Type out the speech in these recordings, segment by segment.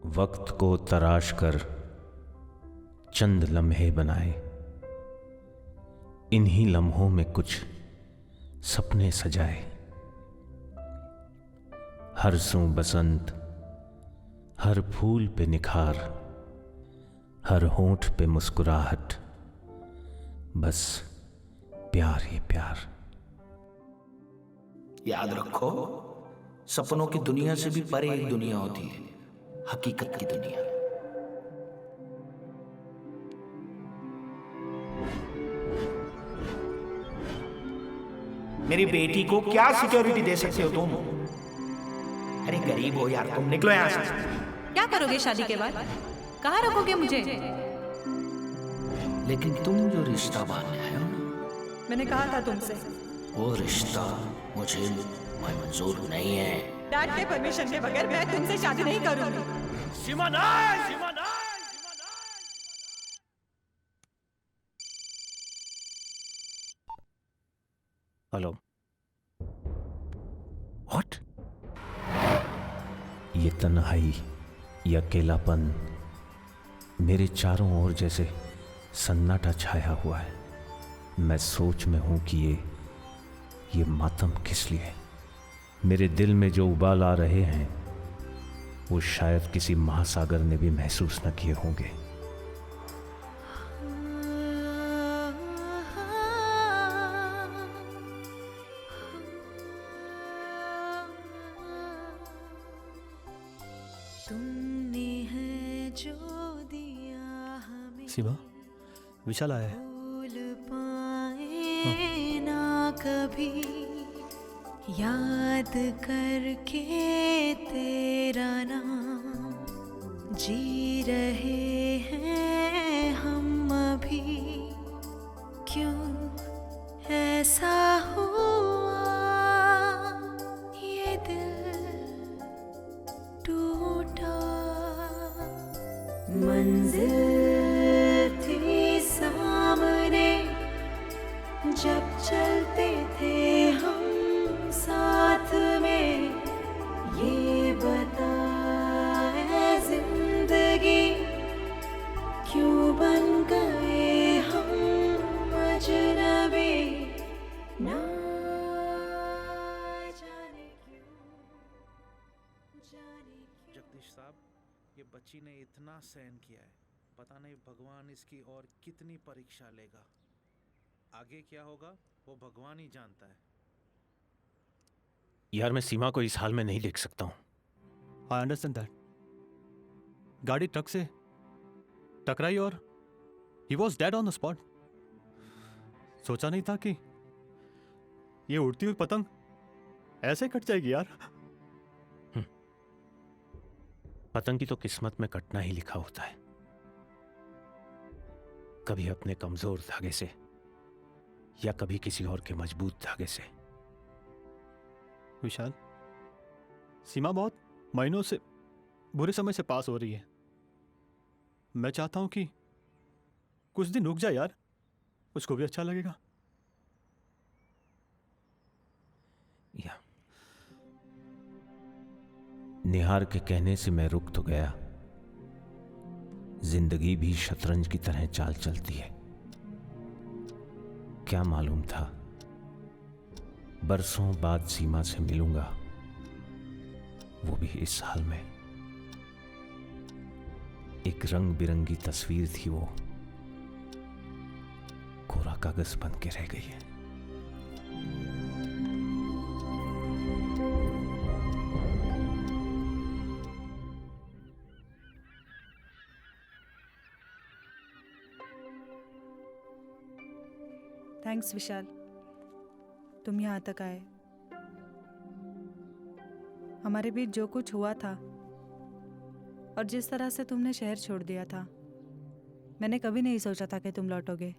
वक्त को तराश कर चंद लम्हे बनाए, इन्हीं लम्हों में कुछ सपने सजाए। हर सू बसंत, हर फूल पे निखार, हर होंठ पे मुस्कुराहट, बस प्यार ही प्यार। याद रखो, सपनों की दुनिया से भी परे एक दुनिया होती है, हकीकत की दुनिया। मेरी बेटी को क्या सिक्योरिटी दे सकते हो तुम? अरे गरीब हो यार तुम, निकलो यहां से। क्या करोगे शादी के बाद? कहाँ रखोगे मुझे? लेकिन तुम जो रिश्ता बांधने आए हो ना, मैंने कहा था तुमसे, वो रिश्ता मुझे मंजूर नहीं है। डैड के परमिशन के बगैर मैं तुमसे शादी नहीं करूंगी। सीमा नहीं, सीमा नहीं। हेलो। व्हाट? ये तन्हाई, ये अकेलापन, मेरे चारों ओर जैसे सन्नाटा छाया हुआ है। मैं सोच में हूं कि ये मातम किस लिए? मेरे दिल में जो उबाल आ रहे हैं वो शायद किसी महासागर ने भी महसूस न किए होंगे। तुमने है जो दिया हमें, सीमा, विशाल आया है। भूल पाए ना कभी, याद करके तेरा नाम, जी रहे हैं हम अभी। क्यों ऐसा हुआ, ये दिल टूटा। मंजिल थी सामने, जब चलते थे हम साथ में। ये बता ऐ जिंदगी, क्यों बन गए हम अजनबी? ना जाने क्यों, जाने क्यों। जगदीश साहब, ये बच्ची ने इतना सहन किया है, पता नहीं भगवान इसकी और कितनी परीक्षा लेगा। आगे क्या होगा वो भगवान ही जानता है। यार, मैं सीमा को इस हाल में नहीं देख सकता हूं। I understand that. गाड़ी ट्रक से टकराई और he was dead on the spot. सोचा नहीं था कि ये उड़ती हुई पतंग ऐसे कट जाएगी यार। पतंग की तो किस्मत में कटना ही लिखा होता है, कभी अपने कमजोर धागे से या कभी किसी और के मजबूत धागे से। विशाल, सीमा बहुत महीनों से बुरे समय से पास हो रही है। मैं चाहता हूं कि कुछ दिन रुक जाए यार, उसको भी अच्छा लगेगा। या निहार के कहने से मैं रुक तो गया। जिंदगी भी शतरंज की तरह चाल चलती है। क्या मालूम था बरसों बाद सीमा से मिलूंगा, वो भी इस हाल में। एक रंग बिरंगी तस्वीर थी वो, कोरा कागज बन के रह गई है। थैंक्स विशाल, तुम यहाँ तक आए। हमारे बीच जो कुछ हुआ था और जिस तरह से तुमने शहर छोड़ दिया था, मैंने कभी नहीं सोचा था कि तुम लौटोगे।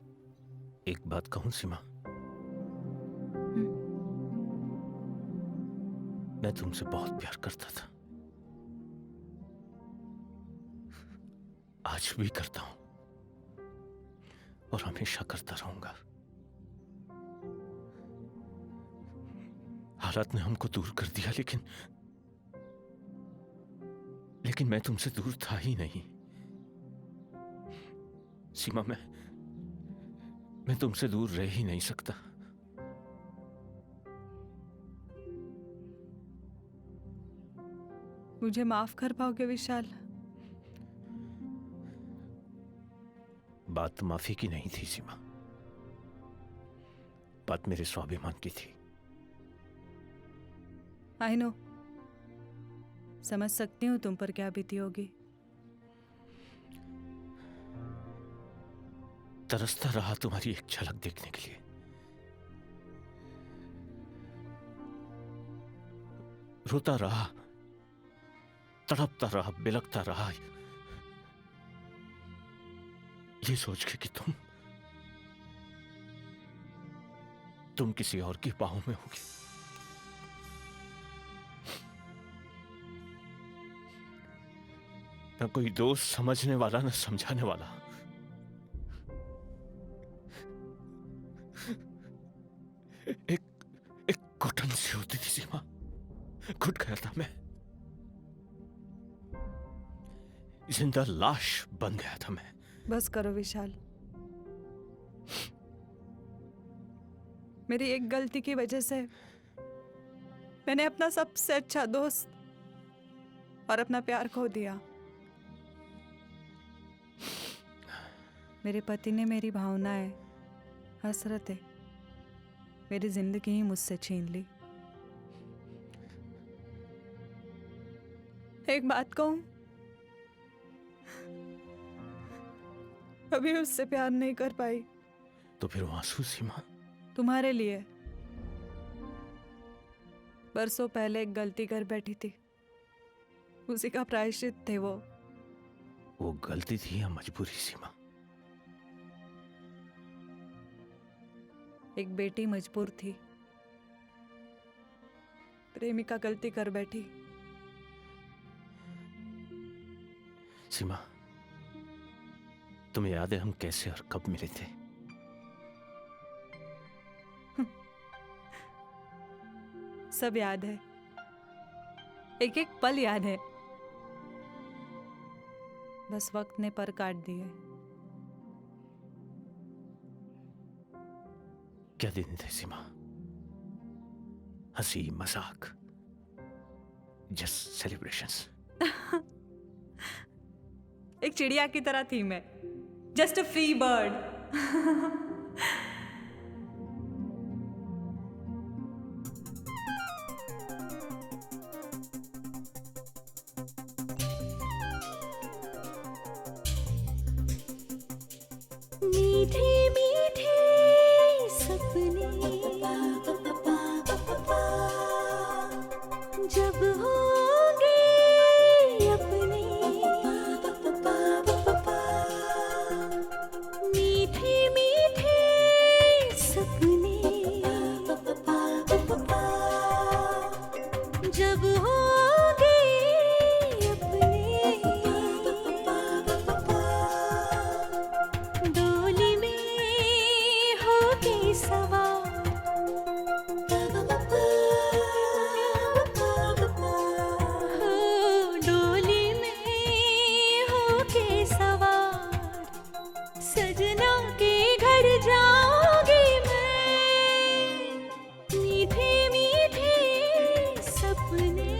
एक बात कहूं सीमा, मैं तुमसे बहुत प्यार करता था, आज भी करता हूं और हमेशा करता रहूंगा। हालात ने हमको दूर कर दिया, लेकिन लेकिन मैं तुमसे दूर था ही नहीं। सीमा, मैं तुमसे दूर रह ही नहीं सकता। मुझे माफ कर पाओगे विशाल? बात माफी की नहीं थी सीमा, बात मेरे स्वाभिमान की थी। आई नो, समझ सकती हूँ तुम पर क्या बीती होगी। तरसता रहा तुम्हारी एक झलक देखने के लिए। रोता रहा, तड़पता रहा, बिलखता रहा, ये सोच के कि तुम किसी और की बाहों में होगी। न कोई दोस्त समझने वाला, न समझाने वाला। एक घुटन सी होती थी सीमा, घुट गया था मैं। जिंदा लाश बन गया था मैं। बस करो विशाल। मेरी एक गलती की वजह से मैंने अपना सबसे अच्छा दोस्त और अपना प्यार खो दिया। मेरे पति ने मेरी भावनाएं, हसरतें, मेरी जिंदगी ही मुझसे छीन ली। एक बात कहूं, कभी उससे प्यार नहीं कर पाई। तो फिर वो आंसू सीमा? तुम्हारे लिए। बरसों पहले एक गलती कर बैठी थी, उसी का प्रायश्चित थे वो। वो गलती थी या मजबूरी सीमा? एक बेटी मजबूर थी, प्रेमिका गलती कर बैठी। सीमा, तुम्हें याद है हम कैसे और कब मिले थे? सब याद है, एक एक पल याद है। बस वक्त ने पर काट दिए। क्या दिन थे सीमा, हंसी मजाक, जस्ट सेलिब्रेशंस। एक चिड़िया की तरह थी मैं, जस्ट अ फ्री बर्ड। मीठे मीठे सपने जब होंगे अपने, मीठे मीठे सपने जब होंगे अपने, डोली में होके सवार, हो डोली में होके सवार, सजना के घर जाऊंगी मैं, मीठे मीठे सपने।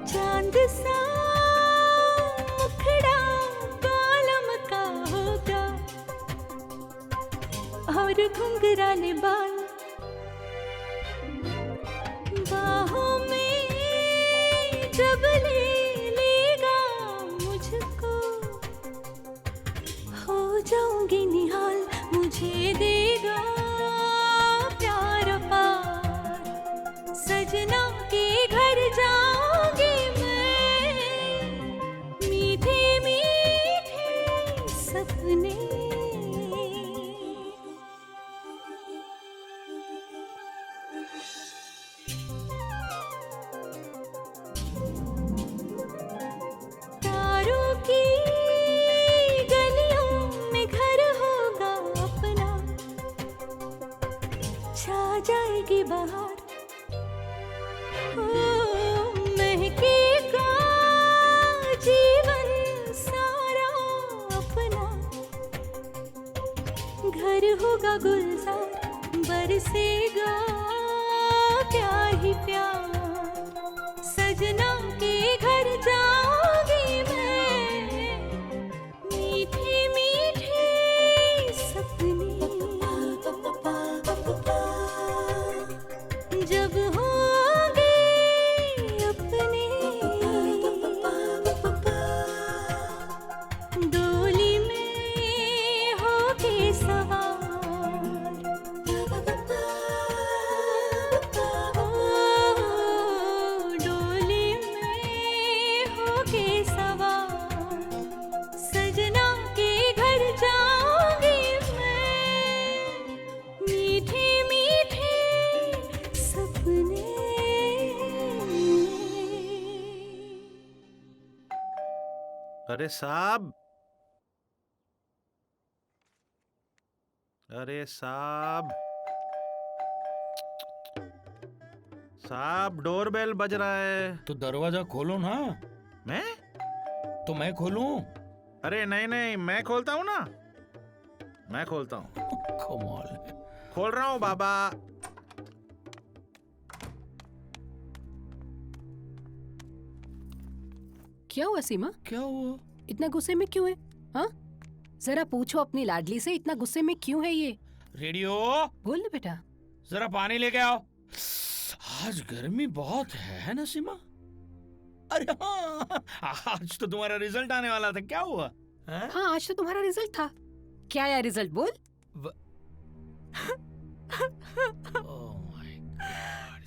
चांद सा मुखड़ा बालम का होगा और घुंघराले बाल, बाहों में जब ले लेगा मुझको, हो जाऊंगी निहाल, मुझे देगा प्यार पार, सजना के घर जाऊंगी मैं, मीठे मीठे सपने। घर होगा गुलजार, बरसेगा प्यार ही प्यार। सजना के घर जाऊंगी मैं, मीठे मीठे सपने जब होंगे अपने, डोली में होके सवार, डोली में होके सवार। सजना के घर जाऊंगी मैं, मीठे मीठे सपने। अरे साहब, अरे साहब, साहब डोरबेल बज रहा है। तो दरवाजा खोलो ना। मैं? तो मैं खोलूं? अरे नहीं नहीं, मैं खोलता हूँ ना, मैं खोलता हूँ। कमाल। खोल रहा हूँ बाबा। क्या हुआ सीमा? क्या हुआ? इतना गुस्से में क्यों है? हाँ, जरा पूछो अपनी लाडली से, इतना गुस्से में क्यों है ये? रेडियो, बोल ना बेटा। जरा पानी लेके आओ। आज गर्मी बहुत है ना सीमा? अरे हाँ, आज तो तुम्हारा रिजल्ट आने वाला था, क्या हुआ? हाँ? हाँ, आज तो तुम्हारा रिजल्ट था। क्या आया रिजल्ट, बोल। Oh my God,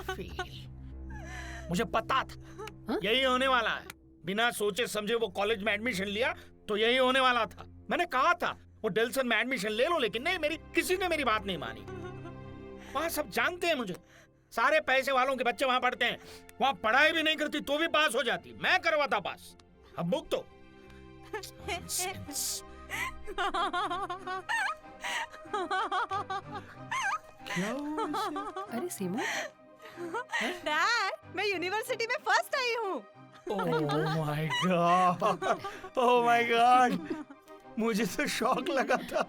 fail। मुझे पता था हाँ? यही होने वाला है। बिना सोचे समझे वो कॉलेज में एडमिशन लिया तो यही होने वाला था। मैंने कहा था वो डेल्सन में एडमिशन ले लो, लेकिन नहीं, किसी ने मेरी बात नहीं मानी। वहां सब जानते हैं मुझे, सारे पैसे वालों के बच्चे वहां पढ़ते हैं। वहां पढ़ाई भी नहीं करती तो भी पास हो जाती, मैं करवाता पास। अब बुक तो क्या हुआ इसे? अरे सीमा, डैड, मैं यूनिवर्सिटी में फर्स्ट आई हूँ। Oh my God, oh my God, मुझे तो शॉक लगा था।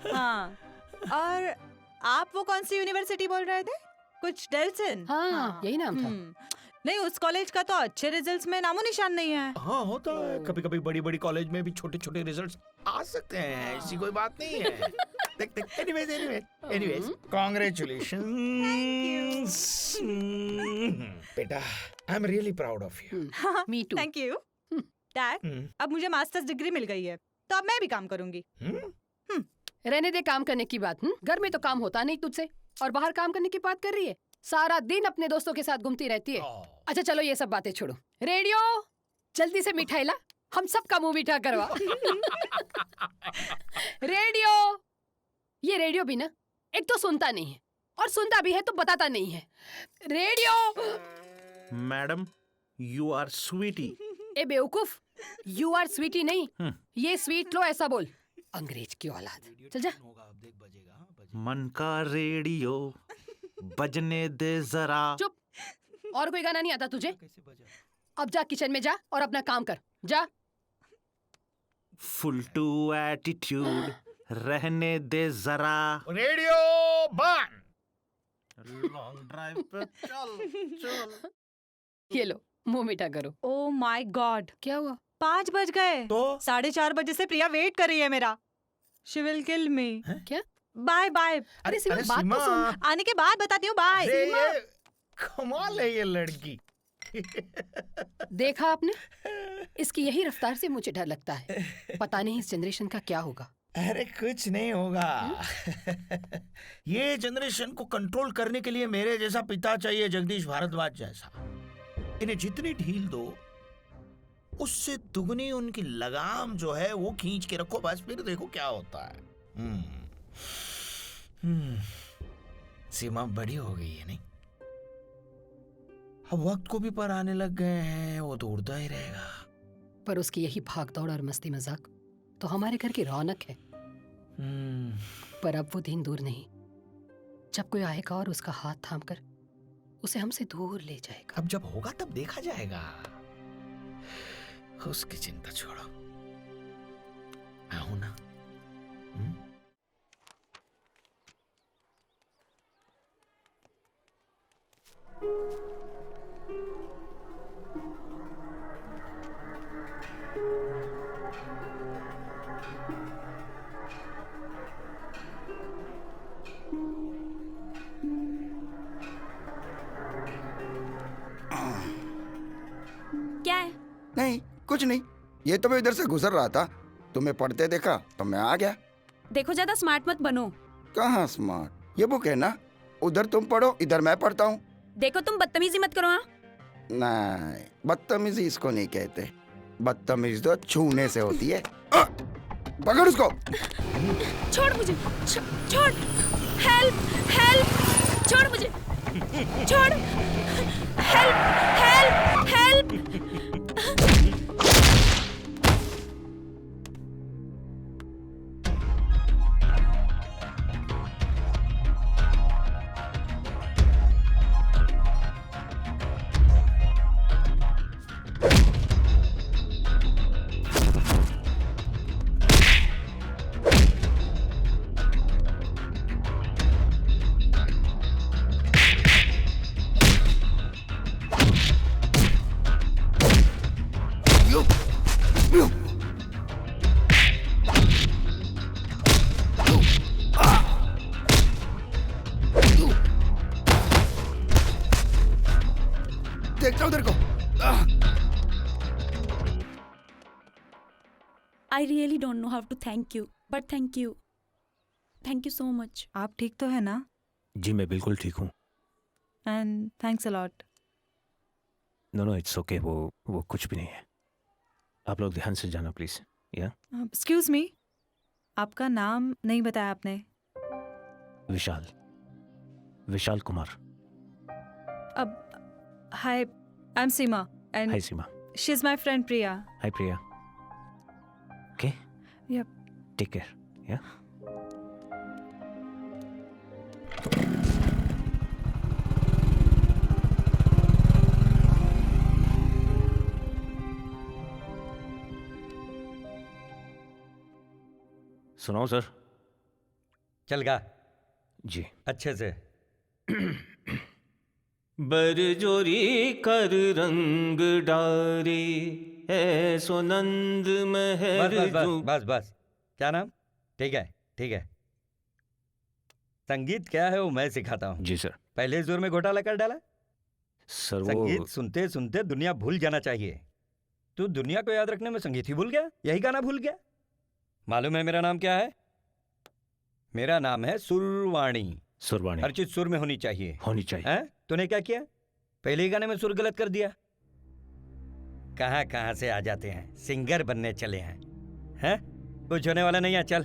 हाँ, और आप वो कौन सी यूनिवर्सिटी बोल रहे थे? कुछ डेल्सन? हाँ, यही नाम था। नहीं, उस कॉलेज का तो अच्छे रिजल्ट्स में नामो निशान नहीं है। हाँ, होता है कभी कभी, बड़ी बड़ी कॉलेज में भी छोटे छोटे रिजल्ट्स आ सकते हैं, ऐसी कोई बात नहीं है। देख एनीवेज कांग्रेचुलेशंस बेटा, I am really proud of you. Me too. Thank you dad. अब मुझे मास्टर्स डिग्री मिल गई है, तो अब मैं भी काम करूंगी। रहने दे काम करने की बात। घर में तो काम होता नहीं तुझसे, और बाहर काम करने की बात कर रही है। सारा दिन अपने दोस्तों के साथ घूमती रहती है। अच्छा चलो ये सब बातें छोड़ो। रेडियो, जल्दी से मिठाई ला, हम सबका मुंह मीठा करवा। रेडियो, ये रेडियो भी ना, एक तो सुनता नहीं है, और सुनता भी है तो बताता नहीं है। Radio. Madam, you are sweety. ए बेवकूफ, यू आर स्वीटी नहीं, ये स्वीट लो ऐसा बोल। अंग्रेज की औलाद, चल जा। मन का रेडियो बजने दे जरा। चुप, और कोई गाना नहीं आता तुझे? अब जा किचन में जा और अपना काम कर, जा। फुल टू एटीट्यूड रहने दे जरा। रेडियो बंद। लॉन्ग ड्राइव पे चल। ये लो, मुंह मीठा करो। ओ माय गॉड, क्या हुआ? 5 बज गए। तो 4:30 बजे से प्रिया वेट कर रही है मेरा। She will kill me. क्या? Bye bye. अरे सीमा, बात तो सुन। आने के बाद बताती हूँ। बाय। कमाल है ये लड़की। देखा आपने, इसकी यही रफ्तार से मुझे डर लगता है। पता नहीं इस जनरेशन का क्या होगा। अरे कुछ नहीं होगा। ये जनरेशन को कंट्रोल करने के लिए मेरे जैसा पिता चाहिए, जगदीश भारद्वाज जैसा। इन्हें जितनी ढील दो उससे दुगनी उनकी लगाम जो है वो खींच के रखो, बस फिर देखो क्या होता है। सीमा बड़ी हो गई है नहीं? अब वक्त को भी पर आने लग गए हैं, वो तो उड़ता ही रहेगा। पर उसकी यही भागदौड़ और मस्ती मजाक तो हमारे घर की रौनक है। पर अब वो दिन दूर नहीं जब कोई आएगा और उसका हाथ थामकर उसे हमसे दूर ले जाएगा। अब जब होगा तब देखा जाएगा, उसकी चिंता छोड़ो। मैं हूं ना। कुछ नहीं, ये तो मैं इधर से गुजर रहा था, तुम्हें पढ़ते देखा तो मैं आ गया। देखो ज्यादा स्मार्ट मत बनो। कहाँ स्मार्ट, ये बुक है ना, उधर तुम पढ़ो इधर मैं पढ़ता हूँ। देखो तुम बदतमीजी मत करो। हाँ नहीं, बदतमीजी इसको नहीं कहते, बदतमीजी तो छूने से होती है। पकड़ उसको। छोड़ मुझे, छोड़, हेल्प हेल्प, छोड़ मुझे, छोड़, हेल्प हेल्प हेल्प। देखता उधर को। I really don't know how to thank you, but thank you. Thank you so much. आप ठीक तो है ना? जी मैं बिल्कुल ठीक हूँ। And thanks a lot. No no it's okay, वो कुछ भी नहीं है। आप लोग ध्यान से जाना प्लीज। या एक्सक्यूज मी, आपका नाम नहीं बताया आपने। विशाल, विशाल कुमार। अब hi, I am Seema and hi Seema. She is my friend Priya. Hi Priya. Okay yup, take care. या सुनाओ सर। चल गा जी अच्छे से। बरजोरी कर रंग डारे है सुनंद महर बस बस जो। बस बस, क्या नाम? ठीक है ठीक है। संगीत क्या है वो मैं सिखाता हूँ। जी सर। पहले जोर में घोटाला कर डाला। सर वो संगीत सुनते सुनते दुनिया भूल जाना चाहिए। तू दुनिया को याद रखने में संगीत ही भूल गया, यही गाना भूल गया। मालूम है मेरा नाम क्या है? मेरा नाम है सुरवाणी। सुरवाणी हर चीज सुर में होनी चाहिए। होनी चाहिए। हैं? तूने क्या किया? पहले ही गाने में सुर गलत कर दिया। कहां कहां से आ जाते हैं, सिंगर बनने चले हैं। हैं? कुछ होने वाला नहीं है, चल।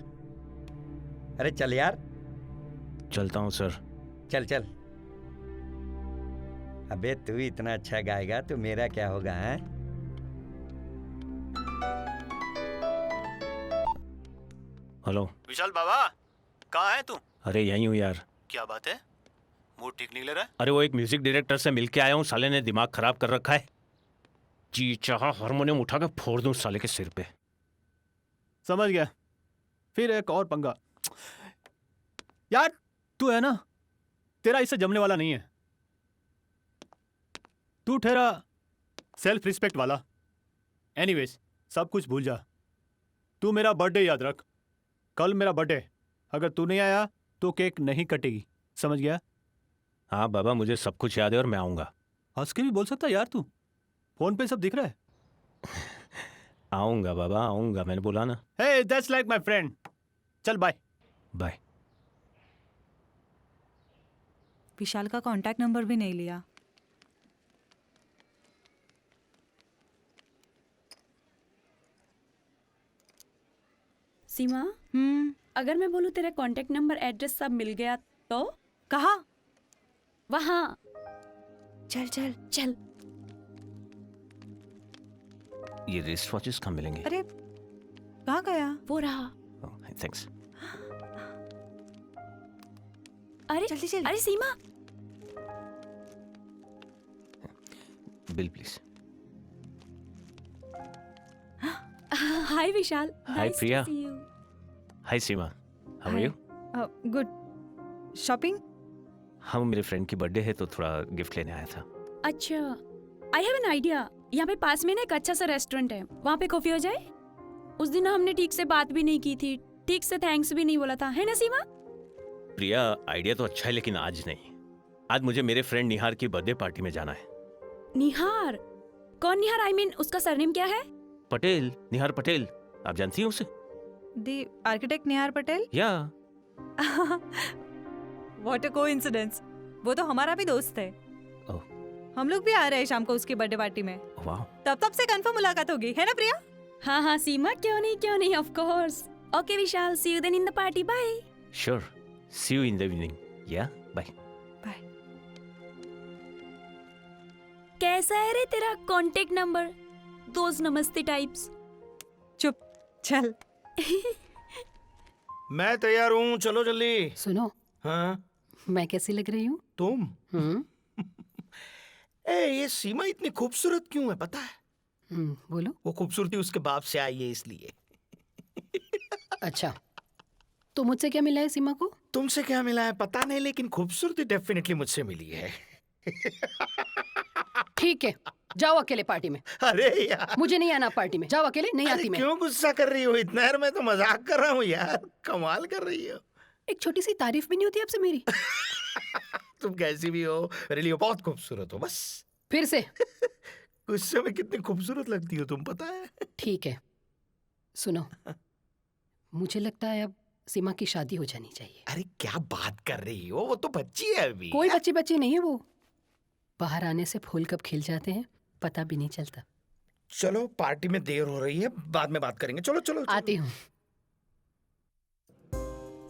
अरे चल यार। चलता हूँ सर। चल चल। अबे तू इतना अच्छा गाएगा तो मेरा क्या होगा? हैं? हेलो विशाल बाबा, कहाँ है तू? अरे यहीं हूँ यार। क्या बात है, मूड ठीक नहीं ले रहा है? अरे वो एक म्यूजिक डायरेक्टर से मिलके आया हूँ, साले ने दिमाग खराब कर रखा है। जी चाहा हारमोनियम उठा के फोड़ दूं साले के सिर पे। समझ गया। फिर एक और पंगा। यार तू है ना, तेरा इससे जमने वाला नहीं है। तू ठहरा सेल्फ रिस्पेक्ट वाला। एनीवेज सब कुछ भूल जा। तू मेरा बर्थडे याद रख। कल मेरा बर्थडे, अगर तू नहीं आया तो केक नहीं कटेगी, समझ गया? हाँ बाबा, मुझे सब कुछ याद है और मैं आऊंगा। हंस के भी बोल सकता यार तू, फोन पे सब दिख रहा है। आऊंगा बाबा आऊंगा, मैंने बोला ना। Hey that's like my friend. चल बाय बाय। विशाल का कांटेक्ट नंबर भी नहीं लिया। सीमा, अगर मैं बोलूँ तेरा कांटेक्ट नंबर एड्रेस सब मिल गया तो? कहाँ? वहाँ। चल चल चल। ये रिस्ट वॉचेस कहाँ मिलेंगे? अरे कहाँ गया? वो रहा। थैंक्स। अरे जल्दी जल्दी। अरे Seema, bill please. Hi Vishal. Hi Priya. Hi Seema, how are you? Good. Shopping? हाँ, मेरे फ्रेंड की बर्थडे है तो थोड़ा गिफ्ट लेने आया था। अच्छा, आई हैव एन आइडिया। यहाँ पे पास में ना एक अच्छा सा रेस्टोरेंट है, वहाँ पे कॉफी हो जाए? उस दिन हमने ठीक से बात भी नहीं की थी, ठीक से थैंक्स भी नहीं बोला था, है ना सीमा? प्रिया आइडिया तो अच्छा है लेकिन आज नहीं। आज मुझे मेरे फ्रेंड निहार की बर्थडे पार्टी में जाना है। निहार? कौन निहार? आई मीन उसका सरनेम क्या है? पटेल, निहार पटेल, आप जानती हैं उसे? दी आर्किटेक्ट निहार पटेल? या व्हाट अ कोइंसिडेंस, वो तो हमारा भी दोस्त है। ओह। हम लोग भी आ रहे हैं शाम को उसकी बर्थडे पार्टी में। वाह। तब से कंफर्म मुलाकात होगी, है ना प्रिया? हाँ हाँ सीमा, क्यों नहीं of course. Okay Vishal, see you then in the party, bye. Sure, see you in the evening. Yeah bye. कैसा है रे तेरा कांटेक्ट नंबर, दोस्त नमस्ते टाइप्स? चुप, चल। मैं तैयार हूँ, चलो जल्दी। सुनो। हाँ? मैं कैसी लग रही हूँ? तुम? ये सीमा इतनी खूबसूरत क्यों है पता है? बोलो। वो खूबसूरती उसके बाप से आई है इसलिए। अच्छा, तो मुझसे क्या मिला है सीमा को? तुमसे क्या मिला है पता नहीं, लेकिन खूबसूरती डेफिनेटली मुझसे मिली है। ठीक है, जाओ अकेले पार्टी में। अरे यार, मुझे नहीं आना पार्टी में, जाओ अकेले, नहीं आती मैं। क्यों गुस्सा कर रही हो इतना? यार मैं तो मजाक कर रहा हूँ यार, कमाल कर रही हो। एक छोटी सी तारीफ भी नहीं होती आपसे मेरी? तुम कैसी भी हो, रियली बहुत खूबसूरत हो। बस फिर से गुस्से में कितनी खूबसूरत लगती हो तुम, पता है? ठीक है, सुनो, मुझे लगता है अब सीमा की शादी हो जानी चाहिए। अरे क्या बात कर रही हो, वो तो बच्ची है अभी। कोई बच्ची नहीं है वो, बाहर आने से फूल कब खिल जाते हैं पता भी नहीं चलता। चलो पार्टी में देर हो रही है, बाद में बात करेंगे। चलो चलो, चलो। आती हूँ।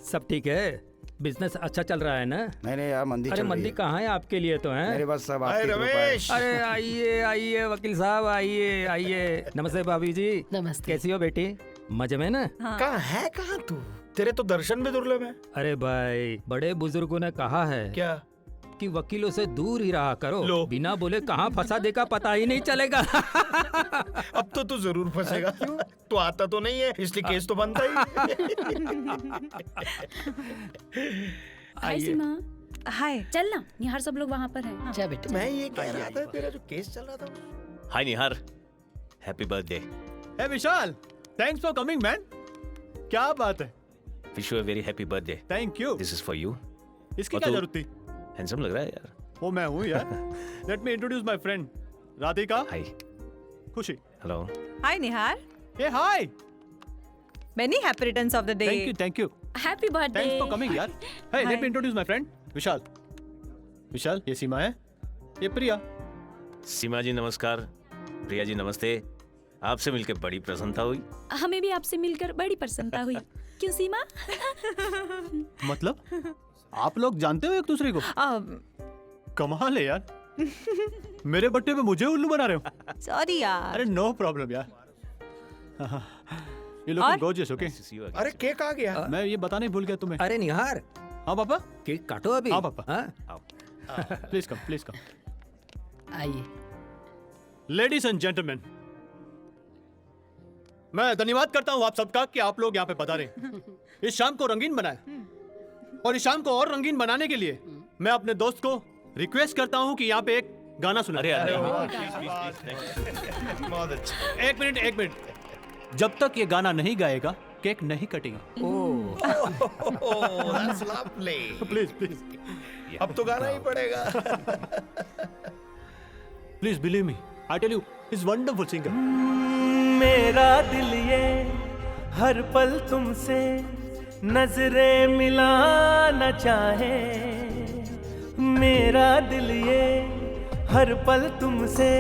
सब ठीक है? बिजनेस अच्छा चल रहा है ना? नहीं यार, मंदी अरे चल रही मंदी है। कहाँ है आपके लिए तो है? मेरे पास सब आपकी कृपा है। अरे आइए आइए वकील साहब, आइए आइए। नमस्ते भाभी जी। नमस्ते। कैसी हो बेटी? मजे में ना? कहाँ है, कहाँ तू? तेरे तो दर्शन भी दुर्लभ है। अरे भाई, बड़े बुजुर्गों ने कहा है क्या? कि वकीलों से दूर ही रहा करो, बिना बोले कहाँ फंसा देगा पता ही नहीं चलेगा। अब तो तू जरूर फंसेगा। तू आता तो नहीं है, इसलिए केस तो बनता ही। हाय सीमा। हाय। चल ना, निहार सब लोग वहाँ पर हैं। जा बेटा। मैं ये कह रहा था, तेरा जो केस चल रहा था। Hi Nihar, happy birthday. Hey Vishal, thanks for coming man. क्या बात है। Wish you a very happy birthday. Thank you. This is for you. इसकी क्या जरूरत थी? हैंडसम लग रहा है यार। वो मैं हूँ यार। Let me introduce my friend Radhika. Hi. Khushi. Hello. Hi Nihar. Hey hi. Many happy returns of the day. Thank you. Happy birthday. Thanks for coming यार। Hey, let me introduce my friend Vishal. Vishal, ये सीमा है, ये प्रिया। सीमा जी नमस्कार, प्रिया जी नमस्ते। आपसे मिलकर बड़ी प्रसन्नता हुई। हमें भी आपसे मिलकर बड़ी प्रसन्नता हुई। क्यों सीमा? मतलब आप लोग जानते हो एक दूसरे को? कमाल है यार। मेरे बर्थडे पे मुझे उल्लू बना रहे हो। सॉरी यार। अरे नो प्रॉब्लम यार। ये लोग गॉर्जियस, ओके? अरे केक आ गया। मैं ये बताना ही भूल गया तुम्हें। अरे निहार। हाँ पापा। केक काटो अभी। हाँ पापा। हाँ? Please come, please come. आइए। लेडीज एंड जेंटलमैन, मैं धन्यवाद करता हूँ आप सबका कि आप लोग यहाँ पे पधारे, इस शाम को रंगीन बनाए। और इस शाम को और रंगीन बनाने के लिए मैं अपने दोस्त को रिक्वेस्ट करता हूँ कि यहाँ पे एक गाना सुना। बहुत अच्छा। एक मिनट। जब तक ये गाना नहीं गाएगा केक नहीं कटेगा। प्लीज अब तो गाना ही पड़ेगा। Please believe me, I tell you, is wonderful singer. मेरा दिल ये हर पल तुमसे नजरें मिलाना चाहे। मेरा दिल ये हर पल तुमसे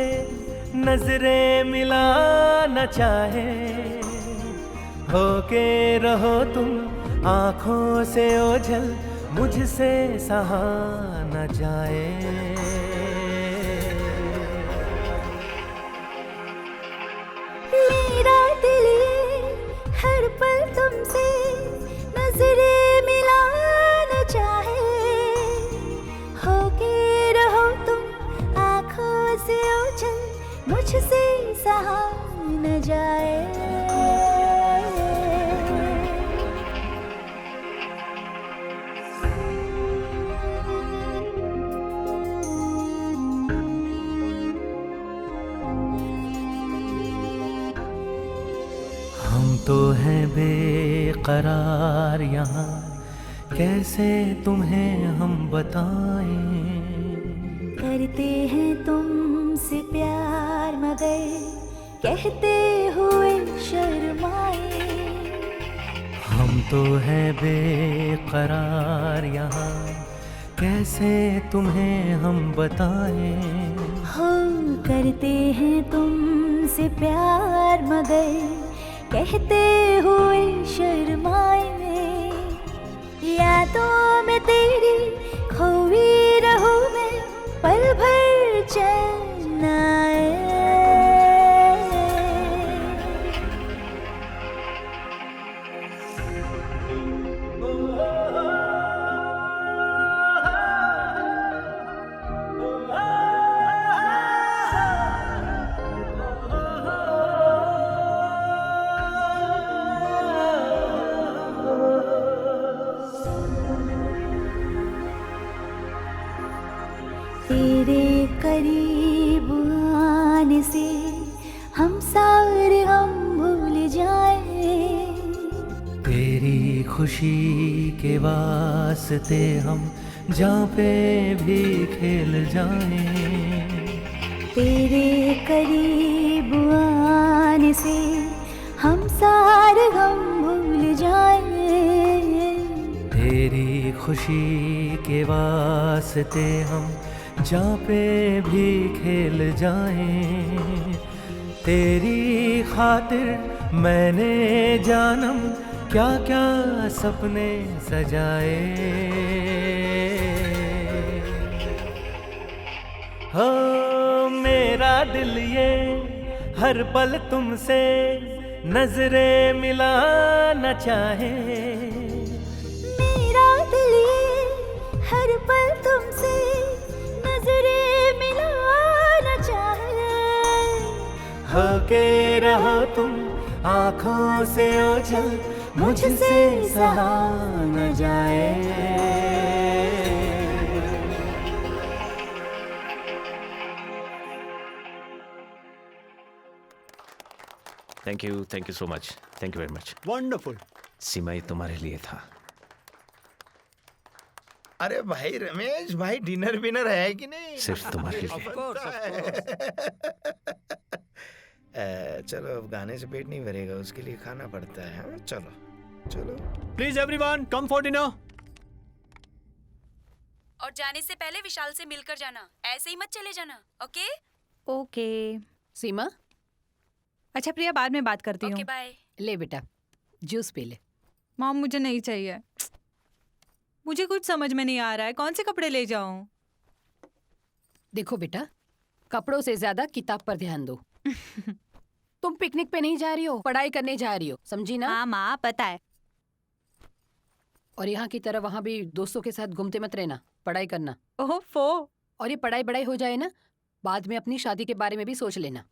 नजरें मिलाना चाहे। होके रहो तुम आंखों से ओझल, मुझसे सहा न जाए। मेरा दिल हर पल तुमसे नजरें मिलाना चाहे। होके रहो तुम आँखों से ओझल, मुझसे सहा न जाए। हम तो हैं बेकरार यहाँ, कैसे तुम्हें हम बताएं। करते हैं तुमसे प्यार मगर कहते हुए शर्माए। हम तो हैं बेकरार यहाँ, कैसे तुम्हें हम बताएं। हो करते हैं तुमसे प्यार मगर कहते हुए शर्माए। यादों में तेरी खोई रहूं मैं, पल भर चैन न आए। तेरे करीब आने से हम सारे हम भूल जाए। तेरी खुशी के वास्ते हम जहाँ पे भी खेल जाएं। तेरे करीब आने से हम सारे हम भूल जाए। तेरी खुशी के वास्ते हम जहाँ पे भी खेल जाएं। तेरी खातिर मैंने जानम क्या क्या सपने सजाए। हो मेरा दिल ये हर पल तुमसे नजरें मिलाना चाहे। मेरा दिल ये हर पल तुमसे नजरें मिलाना चाहे। होके रहो तुम आँखों से ओझल, मुझसे सहा न जाए। Thank you so much, thank you very much. Wonderful. Seema ये तुम्हारे लिए था। अरे भाई रमेश भाई, डिनर विनर है कि नहीं? सिर्फ तुम्हारे लिए। चलो, अब गाने से पेट नहीं भरेगा, उसके लिए खाना पड़ता है। हाँ? चलो चलो। Please everyone come for dinner. और जाने से पहले विशाल से मिलकर जाना, ऐसे ही मत चले जाना। Okay okay Seema. अच्छा प्रिया, बाद में बात करती हूँ। Okay bye. ले बेटा, जूस पी ले। मॉम मुझे नहीं चाहिए, मुझे कुछ समझ में नहीं आ रहा है, कौन से कपड़े ले जाऊं? देखो बेटा, कपड़ों से ज्यादा किताब पर ध्यान दो। तुम पिकनिक पे नहीं जा रही हो, पढ़ाई करने जा रही हो, समझी ना? हाँ माँ, पता है। और यहाँ की तरह वहाँ भी दोस्तों के साथ घूमते मत रहना, पढ़ाई करना। ओह फो। और ये पढ़ाई बड़ाई हो जाए ना, बाद में अपनी शादी के बारे में भी सोच लेना।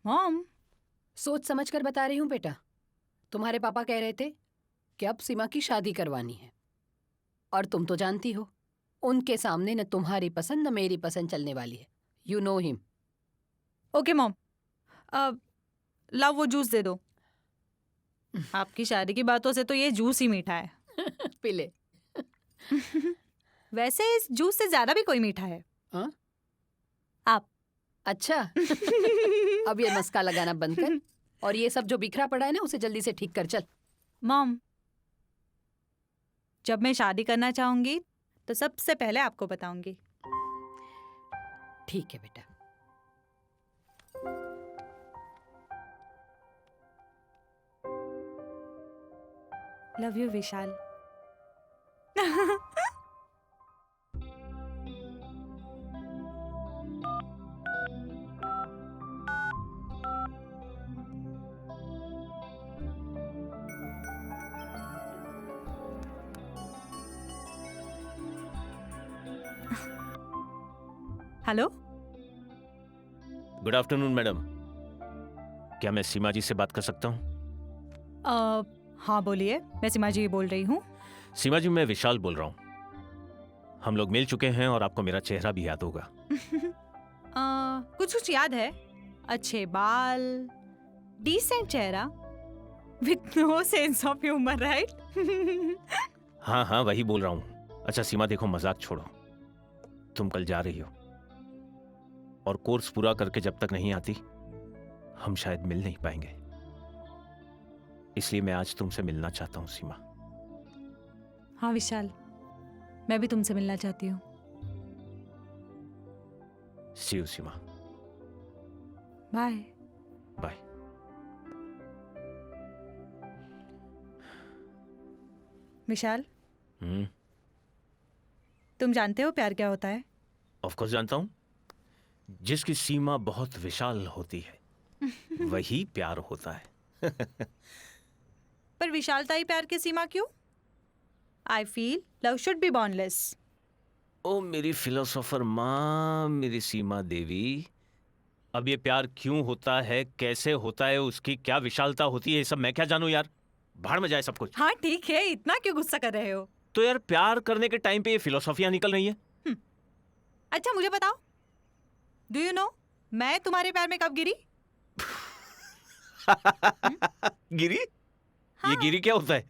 मॉम, सोच समझ कर बता रही हूँ बेटा। तुम्हारे पापा कह रहे थे कि अब सीमा की शादी करवानी है, और तुम तो जानती हो उनके सामने न तुम्हारी पसंद न मेरी पसंद चलने वाली है। You know him. Okay mom, लाओ वो जूस दे दो। आपकी शादी की बातों से तो ये जूस ही मीठा है। पी ले। वैसे इस जूस से ज्यादा भी कोई मीठा है। हाँ? आप। अच्छा। अब ये मस्का लगाना बंद कर, और ये सब जो बिखरा पड़ा है ना, उसे जल्दी से ठीक कर। चल। मॉम, जब मैं शादी करना चाहूंगी तो सबसे पहले आपको बताऊंगी। ठीक है बेटा। Love you Vishal. Hello, good afternoon madam, क्या मैं सीमा जी से बात कर सकता हूँ? हाँ बोलिए, मैं सीमा जी बोल रही हूँ। सीमा जी, मैं विशाल बोल रहा हूँ। हम लोग मिल चुके हैं और आपको मेरा चेहरा भी याद होगा। कुछ कुछ याद है। अच्छे बाल, डिसेंट चेहरा, with no sense of humour, right? हाँ हाँ, वही बोल रहा हूँ। अच्छा सीमा देखो, मजाक छोड़ो। तुम कल जा रही हो और कोर्स पूरा करके जब तक नहीं आती हम शायद मिल नहीं पाएंगे, इसलिए मैं आज तुमसे मिलना चाहता हूं सीमा। हाँ विशाल, मैं भी तुमसे मिलना चाहती हूँ। सी यू सीमा। बाय। बाय। विशाल, तुम जानते हो प्यार क्या होता है? ऑफ कोर्स जानता हूं। जिसकी सीमा बहुत विशाल होती है वही प्यार होता है। पर विशालता ही प्यार की सीमा क्यों? I feel love should be boundless. ओ मेरी फिलोसोफर माँ, मेरी सीमा देवी, अब ये प्यार क्यों होता है, कैसे होता है, उसकी क्या विशालता होती है, ये सब मैं क्या जानूं यार। भाड़ में जाए सब कुछ। हाँ ठीक है, इतना क्यों गुस्सा कर रहे हो? तो यार प्यार करने के टाइम पे ये फिलोसॉफियां निकल रही है। अच्छा मुझे बताओ, डू यू नो मैं तुम्हारे प्यार में कब गिरी? गिरी? हाँ। ये गिरी क्या होता है?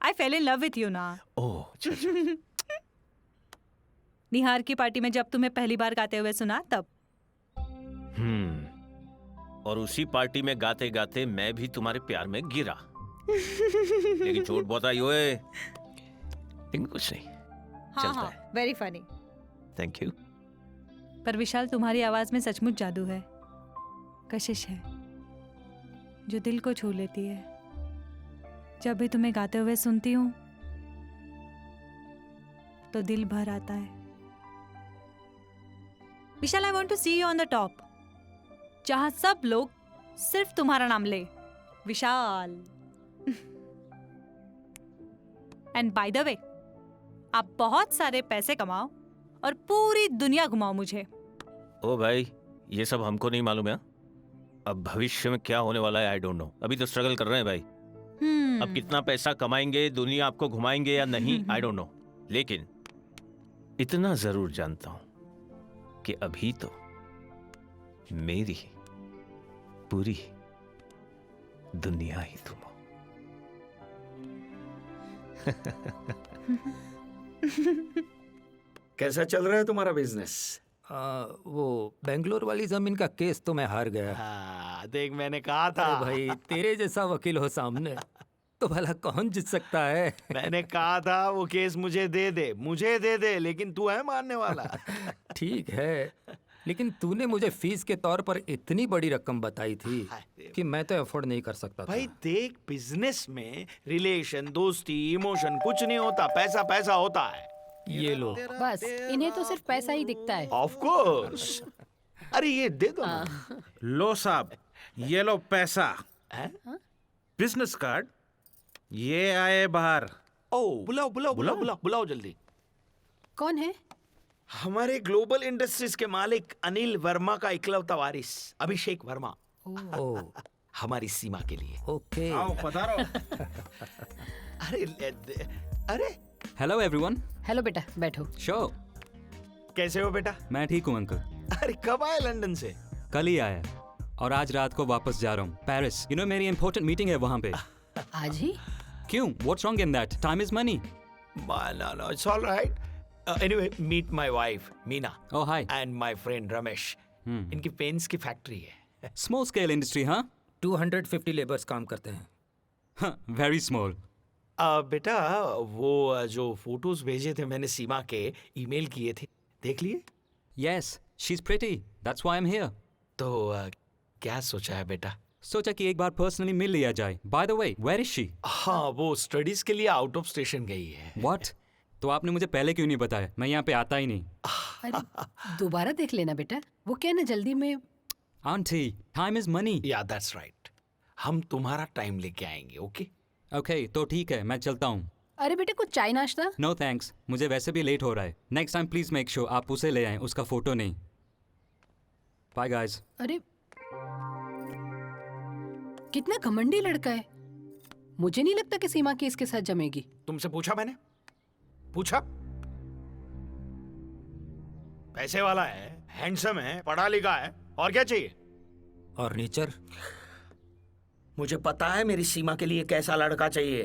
I fell in love with you ना। ओह अच्छा। निहार की पार्टी में जब तुम्हें पहली बार गाते हुए सुना तब। और उसी पार्टी में गाते गाते मैं भी तुम्हारे प्यार में गिरा। लेकिन चोट बहुत आई ओए। लेकिन कुछ नहीं, चलता है। Very funny. Thank you. पर विशाल, तुम्हारी आवाज में सचमुच जादू है, कशिश है जो दिल को छू लेती है। जब भी तुम्हें गाते हुए सुनती हूँ तो दिल भर आता है। Vishal, I want to see you on the top, जहां सब लोग सिर्फ तुम्हारा नाम ले, Vishal. And by the way, आप बहुत सारे पैसे कमाओ और पूरी दुनिया घुमाओ मुझे। ओ भाई, ये सब हमको नहीं मालूम है। अब भविष्य में क्या होने वाला है आई डोंट नो। अभी तो स्ट्रगल कर रहे हैं भाई। अब कितना पैसा कमाएंगे, दुनिया आपको घुमाएंगे या नहीं, आई डोंट नो। लेकिन इतना जरूर जानता हूं कि अभी तो मेरी पूरी दुनिया ही तुम हो। कैसा चल रहा है तुम्हारा बिजनेस? वो बेंगलोर वाली जमीन का केस तो मैं हार गया। हाँ, देख मैंने कहा था। अरे भाई, तेरे जैसा वकील हो सामने तो भला कौन जीत सकता है? मैंने कहा था वो केस मुझे दे दे, लेकिन तू है मानने वाला। ठीक है, लेकिन तूने मुझे फीस के तौर पर इतनी बड़ी रकम बताई थी कि मैं तो अफोर्ड नहीं कर सकता था। भाई देख, बिजनेस में रिलेशन, दोस्ती, इमोशन कुछ नहीं होता, पैसा पैसा होता है। ये लो। बस इन्हें तो सिर्फ पैसा ही दिखता है। Of course. अरे ये दे दो ना। लो साहब, ये लो पैसा। बिजनेस कार्ड ये आए बाहर। ओ बुलाओ जल्दी। कौन है? हमारे ग्लोबल इंडस्ट्रीज के मालिक अनिल वर्मा का इकलौता वारिस अभिषेक वर्मा। हमारी सीमा के लिए। ओके। आओ पधारो। अरे हेलो एवरीवन। हेलो बेटा, बैठो। श्योर। कैसे हो बेटा? मैं ठीक हूँ अंकल। अरे कब आए लंदन से? कल ही आया और आज रात को वापस जा रहा हूँ पेरिस। यू नो मेरी इंपॉर्टेंट मीटिंग है वहाँ पे। आज ही? क्यों? What's wrong in that? Time is money. No, it's all right. Anyway, meet my wife, Meena. Oh, hi. And my friend Ramesh. इनकी पेन्स की फैक्ट्री है। Small scale industry, हाँ? 250 लेबर्स काम करते हैं। Very small. बेटा, वो जो फोटोज भेजे थे मैंने सीमा के, ईमेल किए थे, देख लिए? Yes, she's pretty. That's why I'm here. तो क्या सोचा है बेटा? सोचा कि एक बार पर्सनली मिल लिया जाए। By the way, where is she? हाँ, वो स्टडीज के लिए आउट ऑफ स्टेशन गई है। What? तो आपने मुझे पहले क्यों नहीं बताया? मैं यहाँ पे आता ही नहीं। अरे दोबारा देख लेना बेटा, वो क्या ना जल्दी में। Auntie, time is money. Yeah, that's right. हम तुम्हारा टाइम लेके आएंगे, ओके? Okay, तो ठीक है, मैं चलता हूँ। अरे बेटे, कुछ चाय नाश्ता? No thanks, मुझे वैसे भी लेट हो रहा है। Next time please make sure आप उसे ले आएं, उसका फोटो नहीं। Bye guys. अरे कितना घमंडी लड़का है। मुझे नहीं लगता कि सीमा की इसके साथ जमेगी। तुमसे पूछा मैंने? पूछा? पैसे वाला है, हैंडसम है, पढ़ा लिखा है, और क्या चाहिए? और नेचर? मुझे पता है मेरी सीमा के लिए कैसा लड़का चाहिए।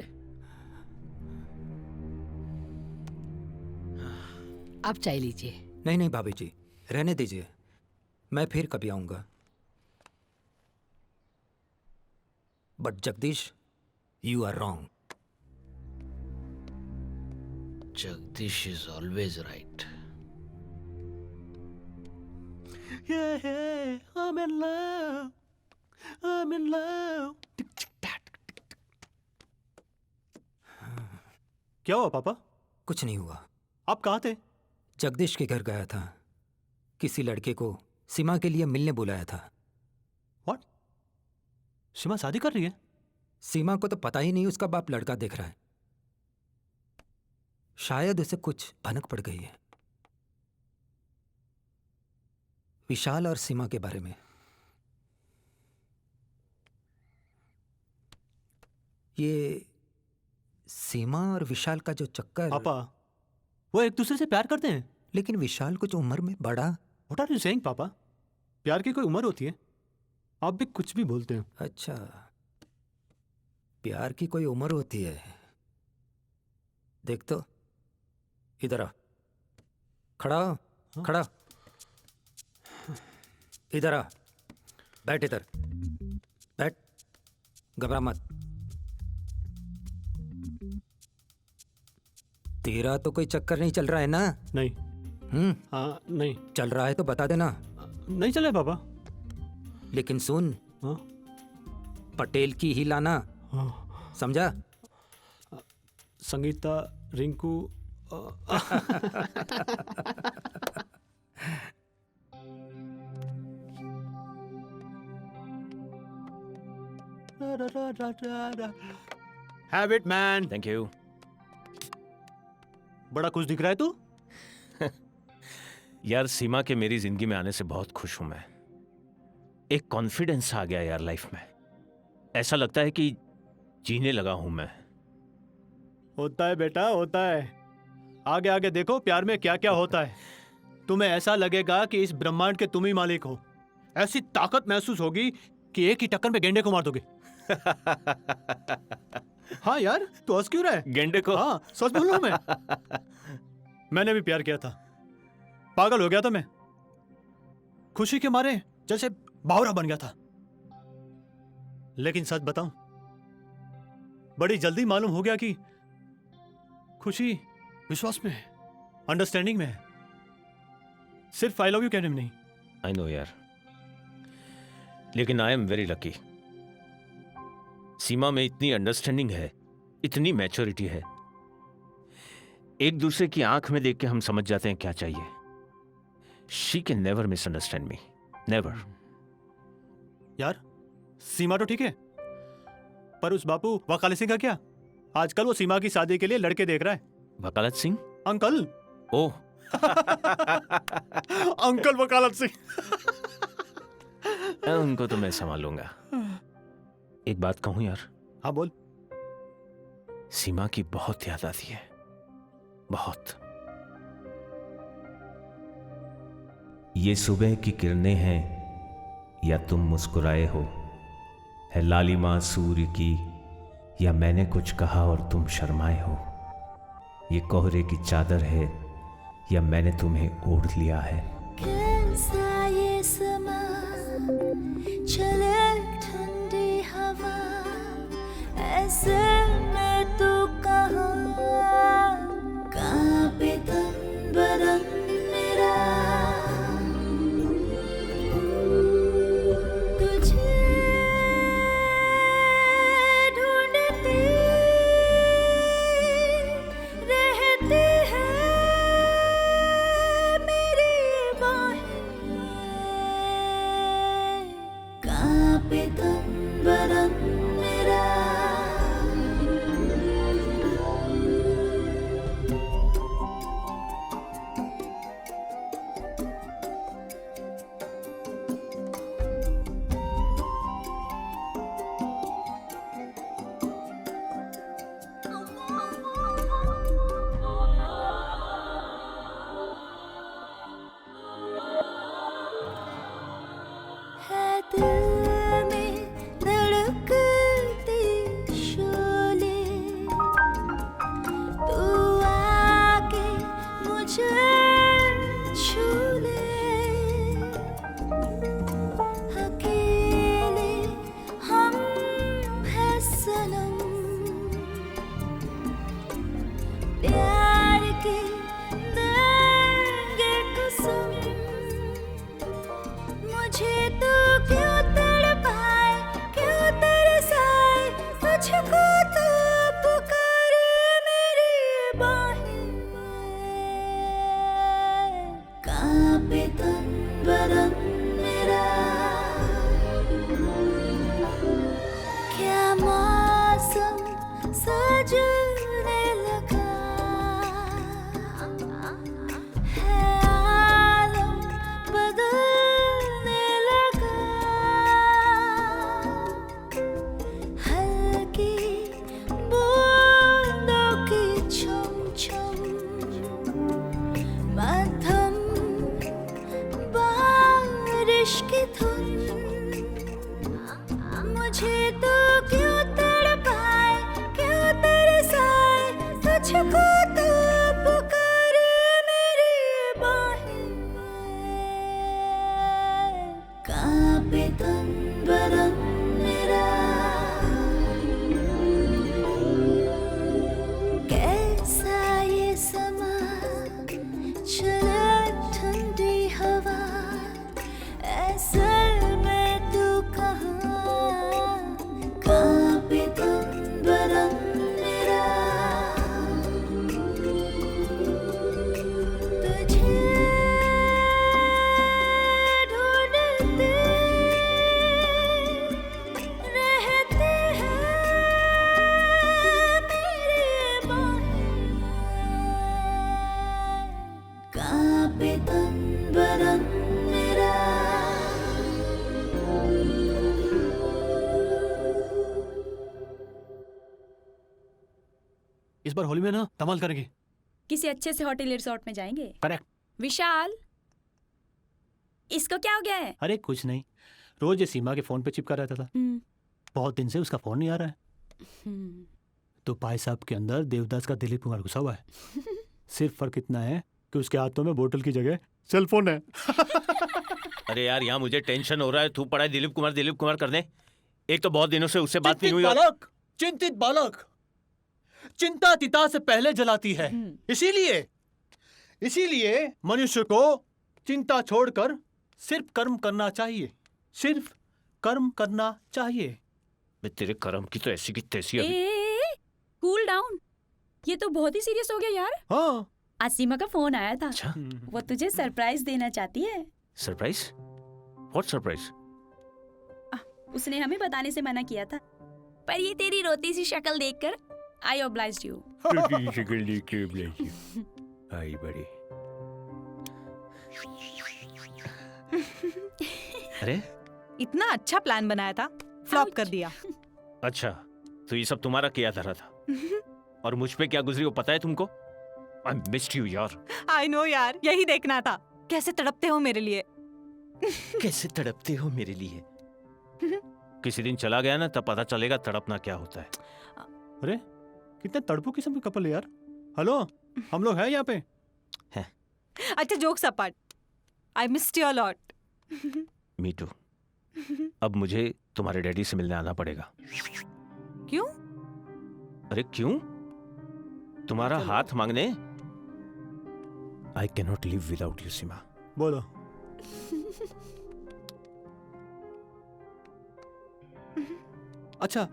आप चाय लीजिए। नहीं भाभी जी, रहने दीजिए, मैं फिर कभी आऊंगा। But Jagdish, you are wrong. Jagdish is always right. Yeah, I'm in love. I'm in love. क्या हुआ पापा? कुछ नहीं हुआ। आप कहाँ थे? जगदीश के घर गया था। किसी लड़के को सीमा के लिए मिलने बुलाया था। What? सीमा शादी कर रही है? सीमा को तो पता ही नहीं उसका बाप लड़का देख रहा है। शायद उसे कुछ भनक पड़ गई है विशाल और सीमा के बारे में। ये सीमा और विशाल का जो चक्कर। पापा, वो एक दूसरे से प्यार करते हैं। लेकिन विशाल कुछ उम्र में बड़ा। What are you saying, पापा? प्यार की कोई उम्र होती है? आप भी कुछ भी बोलते हैं। अच्छा, प्यार की कोई उम्र होती है। देख तो, इधर आ। खड़ा हो, खड़ा। इधर आ, बैठ इधर, बैठ, घबरा मत। तेरा तो कोई चक्कर नहीं चल रहा है ना? नहीं। हाँ, नहीं। चल रहा है तो बता देना। नहीं चले पापा। लेकिन सुन, पटेल की ही लाना, समझा? Sangeeta, Rinku. Have it, man. Thank you. बड़ा खुश दिख रहा है तू। यार, सीमा के मेरी जिंदगी में आने से बहुत खुश हूं मैं। एक कॉन्फिडेंस आ गया यार लाइफ में। ऐसा लगता है कि जीने लगा हूं मैं। होता है बेटा, होता है। आगे आगे देखो प्यार में क्या क्या होता है। तुम्हें ऐसा लगेगा कि इस ब्रह्मांड के तुम ही मालिक हो। ऐसी ताकत महसूस होगी कि एक ही टक्कर में गेंडे को मार दोगे। हाँ यार, तू हंस क्यों रहा है? गेंडे को? हाँ, सच बोल रहा हूं मैं। मैंने भी प्यार किया था, पागल हो गया था मैं। खुशी के मारे जैसे बावरा बन गया था। लेकिन सच बताऊं, बड़ी जल्दी मालूम हो गया कि खुशी विश्वास में है, अंडरस्टैंडिंग में है, सिर्फ आई लव यू कहने में नहीं। आई नो यार, लेकिन आई एम वेरी लकी। सीमा में इतनी अंडरस्टैंडिंग है, इतनी मैच्योरिटी है। एक दूसरे की आंख में देख के हम समझ जाते हैं क्या चाहिए। She can never misunderstand me, never. यार, सीमा तो ठीक है, पर उस बापू वकालत सिंह का क्या? आजकल वो सीमा की शादी के लिए लड़के देख रहा है। वकालत सिंह? अंकल। ओह। अंकल वकालत सिंह। उनको तो मैं संभालूंगा। एक बात कहूं यार? हाँ बोल। सीमा की बहुत याद आती है, बहुत। ये सुबह की किरणें हैं या तुम मुस्कुराए हो, है लालिमा सूर्य की या मैंने कुछ कहा और तुम शर्माए हो। ये कोहरे की चादर है या मैंने तुम्हें ओढ़ लिया है। कैसा ये समा चले ठंडी हवा, ऐसे में तू कहाँ कांपे तन बदन मेरा। तुझे ढूंढती रहती है मेरी बाहें, मुझे तो क्यों तड़पाए, क्यों तरसाए, तुझको तो पुकारे मेरी बाहें। कांपे तन बदन मेरा, कैसा ये समा, चले ठंडी हवा, ऐसे में तू कहाँ, कांपे तन बदन मेरा, तुझे ढूंढते रहते हैं मेरे बाहें। कांपे तन बदन मेरा। इस बार होली में ना धमाल करेंगे। किसी अच्छे से होटल रिसोर्ट में जाएंगे। करेक्ट। विशाल, इसको क्या हो गया है? अरे कुछ नहीं, रोज ये सीमा के फोन पे चिपका रहता था। बहुत दिन से उसका फोन नहीं आ रहा है। तो भाई साहब के अंदर देवदास का दिलीप कुमार घुसा हुआ है। सिर्फ फर्क इतना है कि उसके हाथों में बोतल की जगह सेल फोन है। अरे यार, यहाँ मुझे टेंशन हो रहा है। तू पड़ा है दिलीप कुमार करने। एक तो बहुत दिनों से उससे बात नहीं हुई। चिंतित बालक चिंता तिता से पहले जलाती है। इसीलिए मनुष्य को चिंता छोड़कर सिर्फ कर्म करना चाहिए। सिर्फ कर्म करना चाहिए। मैं तेरे कर्म की तो ऐसी की तैसी अभी। कूल डाउन, ये तो बहुत ही सीरियस हो गया यार। हाँ, आज सीमा का फोन आया था। अच्छा? वो तुझे सरप्राइज देना चाहती है। सरप्राइज? What surprise? उसने हमें बताने से मना किया था, पर ये तेरी रोती सी शक्ल देखकर आई ऑब्लाइज्ड यू। आई बड़ी। अरे इतना अच्छा प्लान बनाया था, फ्लॉप कर दिया। अच्छा, तो ये सब तुम्हारा किया धरा था। और मुझ पे क्या गुजरी वो पता है तुमको? I missed you यार। आई नो यार, यही देखना था। कैसे तड़पते हो मेरे लिए। कैसे तड़पते हो मेरे लिए। किसी दिन चला गया ना, तब पता चलेगा तड़पना क्या होता है। अरे कितने तड़पू किस्म के कपल है यार। हेलो, हम लोग हैं यहाँ पे। अच्छा, jokes apart, I missed you a lot. Me too. अब मुझे तुम्हारे डैडी से मिलने आना पड़ेगा। क्यों? अरे क्यों? तुम्हारा हाथ मांगने। I cannot live without you Seema. बोलो। अच्छा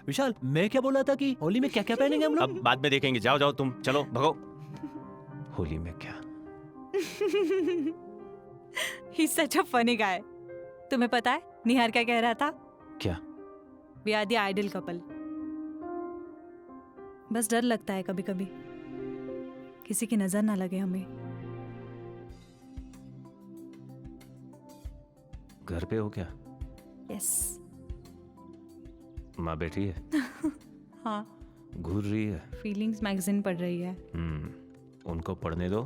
विशाल, मैं क्या बोला था कि होली में क्या क्या पहनेंगे हम लोग? अब बाद में देखेंगे। जाओ जाओ तुम, चलो भगो। होली में क्या? He's such a funny guy. तुम्हें पता है निहार क्या कह रहा था? क्या? We are the ideal couple. बस डर लगता है कभी कभी, किसी की नजर ना लगे हमें। घर पे हो क्या? यस। माँ बैठी है? हाँ। घूर रही है? फीलिंग्स मैगजीन पढ़ रही है। उनको पढ़ने दो,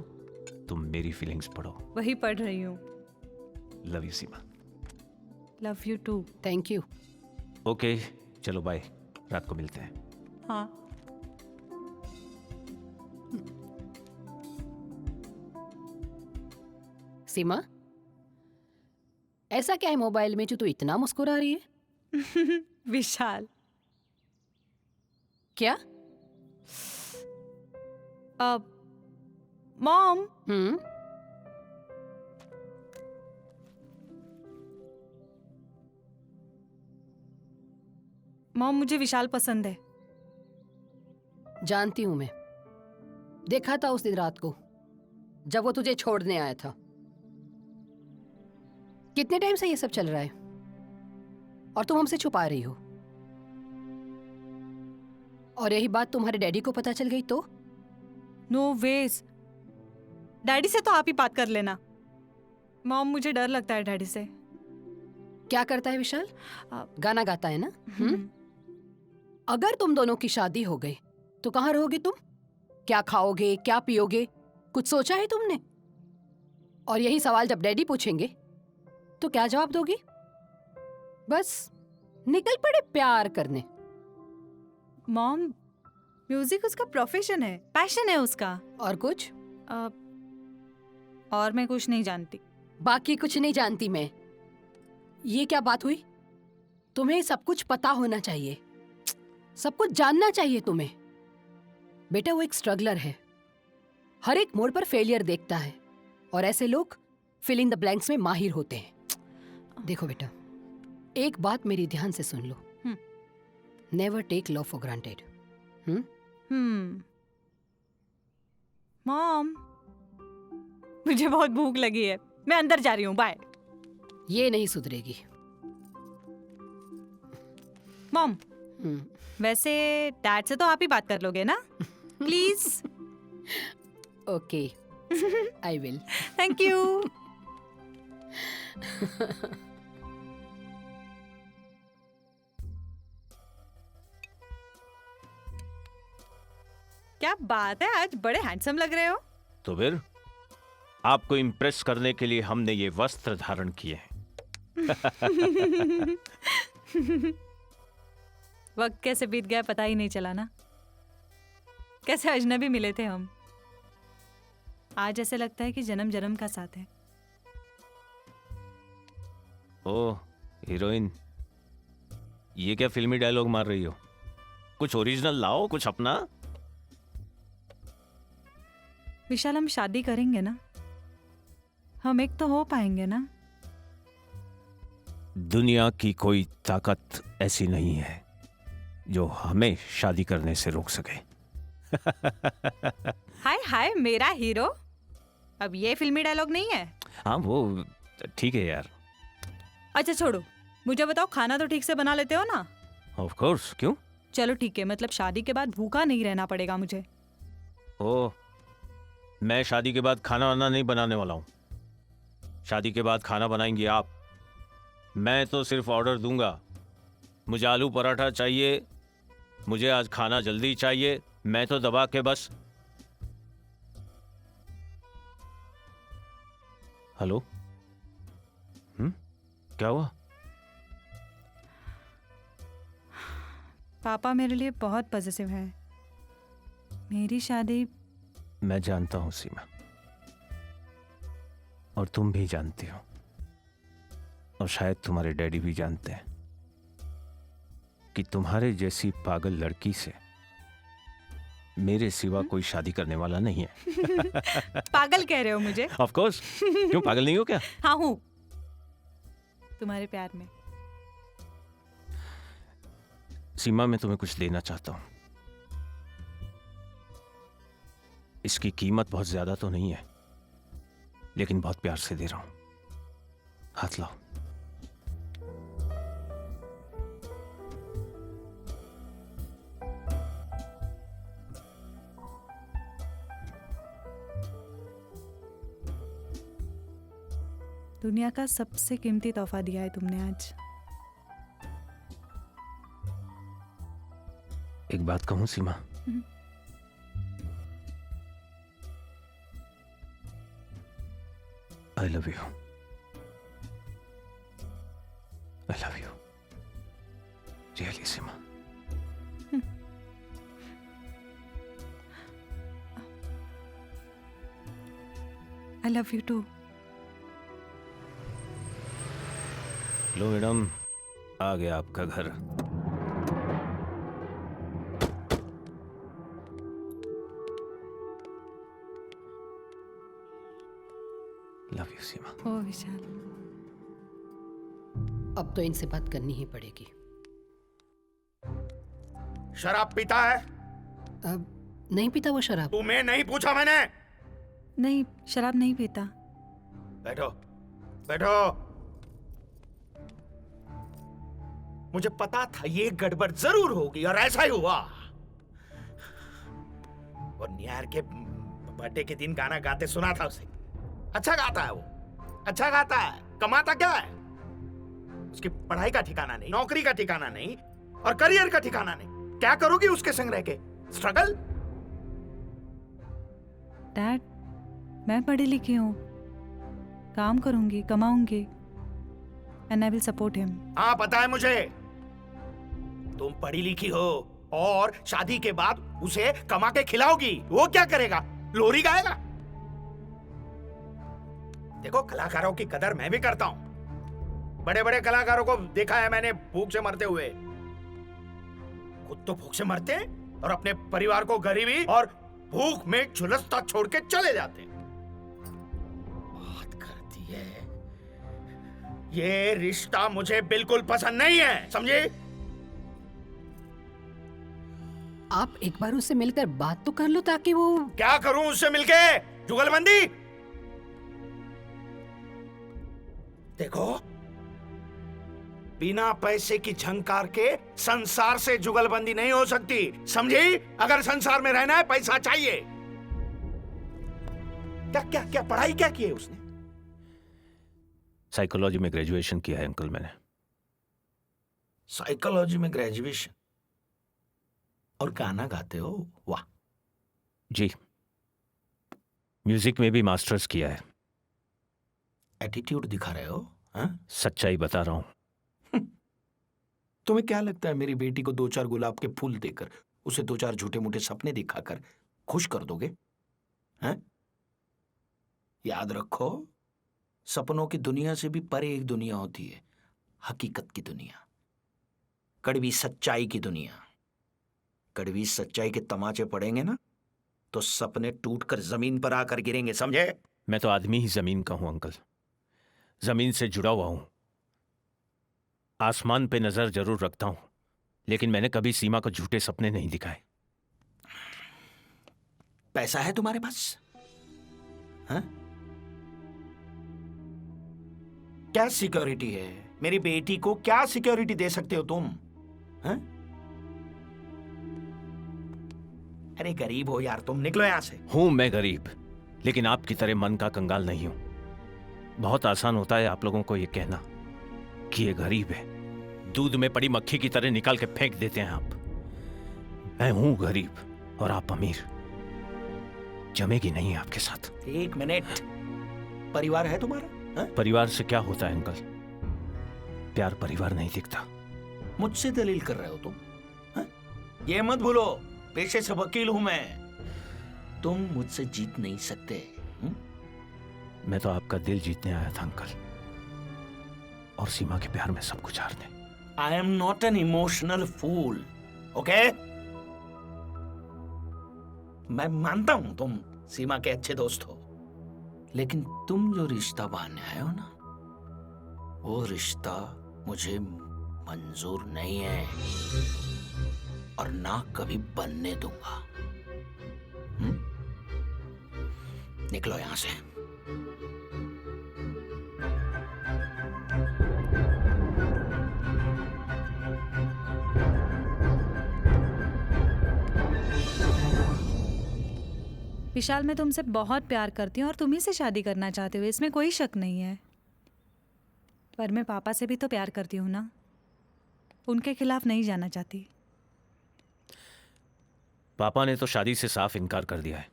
तुम मेरी फीलिंग्स पढ़ो। वही पढ़ रही हूँ। Love you Seema. Love you too. Thank you. Okay, चलो बाय, रात को मिलते हैं। हाँ। सीमा, ऐसा क्या है मोबाइल में जो तू इतना मुस्कुरा रही है? विशाल। क्या? मॉम। मॉम, मुझे विशाल पसंद है। जानती हूं मैं, देखा था उस दिन रात को जब वो तुझे छोड़ने आया था। कितने टाइम से ये सब चल रहा है और तुम हमसे छुपा रही हो? और यही बात तुम्हारे डैडी को पता चल गई तो? No veg. डैडी से तो आप ही बात कर लेना। मॉम, मुझे डर लगता है डैडी से। क्या करता है विशाल? गाना गाता है ना? अगर तुम दोनों की शादी हो गई तो कहाँ रहोगे तुम? क्या खाओगे, क्या पियोगे, कुछ सोचा है तुमने? और यही सवाल जब डैडी पूछेंगे तो क्या जवाब दोगी? बस निकल पड़े प्यार करने। मॉम, म्यूजिक उसका प्रोफेशन है, पैशन है उसका। और कुछ? और मैं कुछ नहीं जानती। बाकी कुछ नहीं जानती मैं। ये क्या बात हुई? तुम्हें सब कुछ पता होना चाहिए, सब कुछ जानना चाहिए तुम्हें। बेटा वो एक स्ट्रगलर है, हर एक मोड़ पर फेलियर देखता है, और ऐसे लोग फिल इन द ब्लैंक्स में माहिर होते हैं। देखो बेटा, एक बात मेरी ध्यान से सुन लो, never take love for granted. Mom, मुझे बहुत भूख लगी है, मैं अंदर जा रही हूँ, बाय। ये नहीं सुधरेगी मॉम। वैसे डैड से तो आप ही बात कर लोगे ना, please. Okay, I will. Thank you. क्या बात है, आज बड़े हैंडसम लग रहे हो। तो फिर आपको इम्प्रेस करने के लिए हमने ये वस्त्र धारण किए हैं। वक्त कैसे बीत गया पता ही नहीं चला ना, कैसे अजनबी मिले थे हम। आज ऐसे लगता है कि जन्म जन्म का साथ है। ओह हीरोइन, ये क्या फिल्मी डायलॉग मार रही हो? कुछ ओरिजिनल लाओ, कुछ अपना। विशाल, हम शादी करेंगे ना, हम एक तो हो पाएंगे ना। दुनिया की कोई ताकत ऐसी नहीं है जो हमें शादी करने से रोक सके। हाय हाय मेरा हीरो, अब ये फिल्मी डायलॉग नहीं है। हाँ वो ठीक है यार। अच्छा छोड़ो, मुझे बताओ, खाना तो ठीक से बना लेते हो ना? ऑफ कोर्स, क्यों? चलो ठीक है, मतलब शादी के बाद भूखा नहीं रहना पड़ेगा मुझे। ओह, मैं शादी के बाद खाना वाना नहीं बनाने वाला हूँ। शादी के बाद खाना बनाएंगी आप। मैं तो सिर्फ ऑर्डर दूंगा, मुझे आलू पराठा चाहिए, मुझे आज खाना जल्दी चाहिए, मैं तो दबा के बस। हेलो, क्या हुआ? पापा मेरे लिए बहुत पॉजिटिव है। मेरी शादी। मैं जानता हूं सीमा, और तुम भी जानती हो, और शायद तुम्हारे डैडी भी जानते हैं कि तुम्हारे जैसी पागल लड़की से मेरे सिवा कोई शादी करने वाला नहीं है। पागल कह रहे हो मुझे? ऑफ कोर्स, क्यों पागल नहीं हो क्या? हाँ हूँ, तुम्हारे प्यार में। सीमा, मैं तुम्हें कुछ देना चाहता हूं। इसकी कीमत बहुत ज्यादा तो नहीं है, लेकिन बहुत प्यार से दे रहा हूं। हाथ लाओ। दुनिया का सबसे कीमती तोहफा दिया है तुमने आज। एक बात कहूं Seema, I love you. I love you really Seema. I love you too. लो मैडम, आ गया आपका घर। लव यू सीमा। ओ विशाल, अब तो इनसे बात करनी ही पड़ेगी। शराब पीता है? अब नहीं पीता वो शराब। तुम्हें नहीं पूछा मैंने? नहीं, शराब नहीं पीता। बैठो बैठो। मुझे पता था ये गड़बड़ जरूर होगी, और ऐसा ही हुआ। और निहार के बर्थडे के दिन गाना गाते सुना था उसे। अच्छा गाता है वो, अच्छा गाता है। कमाता क्या है? उसकी पढ़ाई का ठिकाना नहीं, नौकरी का ठिकाना नहीं, और करियर का ठिकाना नहीं। क्या करोगी उसके संग रह के? स्ट्रगल। डैड, मैं पढ़ी लिखी हूँ, काम करूंगी, कमाऊंगी, and I will support him. हाँ पता है मुझे, तुम पढ़ी लिखी हो और शादी के बाद उसे कमा के खिलाओगी, वो क्या करेगा? लोरी गाएगा। देखो, कलाकारों की कदर मैं भी करता हूं। बड़े बड़े कलाकारों को देखा है मैंने भूख से मरते हुए। खुद तो भूख से मरते हैं और अपने परिवार को गरीबी और भूख में झुलसता छोड़ के चले जाते हैं। बात करती है। ये रिश्ता मुझे बिल्कुल पसंद नहीं है, समझे? आप एक बार उससे मिलकर बात तो कर लो ताकि वो। क्या करूं उससे मिलके? जुगलबंदी? देखो, बिना पैसे की झंकार के संसार से जुगलबंदी नहीं हो सकती, समझी? अगर संसार में रहना है पैसा चाहिए। क्या क्या क्या पढ़ाई क्या की है उसने? साइकोलॉजी में ग्रेजुएशन किया है अंकल मैंने। साइकोलॉजी में ग्रेजुएशन और गाना गाते हो? वाह। जी, म्यूजिक में भी मास्टर्स किया है। एटीट्यूड दिखा रहे हो? हाँ? सच्चाई बता रहा हूं। तुम्हें क्या लगता है मेरी बेटी को 2-4 गुलाब के फूल देकर, उसे 2-4 झूठे मूठे सपने दिखाकर खुश कर दोगे? हैं? याद रखो, सपनों की दुनिया से भी परे एक दुनिया होती है, हकीकत की दुनिया, कड़वी सच्चाई की दुनिया। कड़वी सच्चाई के तमाचे पड़ेंगे ना तो सपने टूटकर जमीन पर आकर गिरेंगे, समझे? मैं तो आदमी ही जमीन का हूं अंकल, जमीन से जुड़ा हुआ हूं। आसमान पे नजर जरूर रखता हूं, लेकिन मैंने कभी सीमा को झूठे सपने नहीं दिखाए। पैसा है तुम्हारे पास? हाँ? क्या सिक्योरिटी है? मेरी बेटी को क्या सिक्योरिटी दे सकते हो तुम? हाँ? अरे गरीब हो यार तुम, निकलो यहां से। हूं मैं गरीब, लेकिन आपकी तरह मन का कंगाल नहीं हूं। बहुत आसान होता है आप लोगों को यह कहना कि ये गरीब है, दूध में पड़ी मक्खी की तरह निकाल के फेंक देते हैं आप। मैं हूं गरीब और आप अमीर, जमेगी नहीं आपके साथ। एक मिनट, परिवार है तुम्हारा? हा? परिवार से क्या होता है अंकल? प्यार परिवार नहीं दिखता। मुझसे दलील कर रहे हो तुम? हा? ये मत भूलो, पेशे से वकील हूं मैं। तुम मुझसे जीत नहीं सकते। मैं तो आपका दिल जीतने आया था अंकल, और सीमा के प्यार में सब कुछ हारने। I am not an emotional fool, okay? मैं मानता हूं तुम सीमा के अच्छे दोस्त हो, लेकिन तुम जो रिश्ता बांधने आए हो ना, वो रिश्ता मुझे मंजूर नहीं है और ना कभी बनने दूंगा। निकलो यहां से। विशाल, मैं तुमसे बहुत प्यार करती हूँ और तुम्ही से शादी करना चाहते हो, इसमें कोई शक नहीं है। पर मैं पापा से भी तो प्यार करती हूँ ना, उनके खिलाफ नहीं जाना चाहती। पापा ने तो शादी से साफ इनकार कर दिया है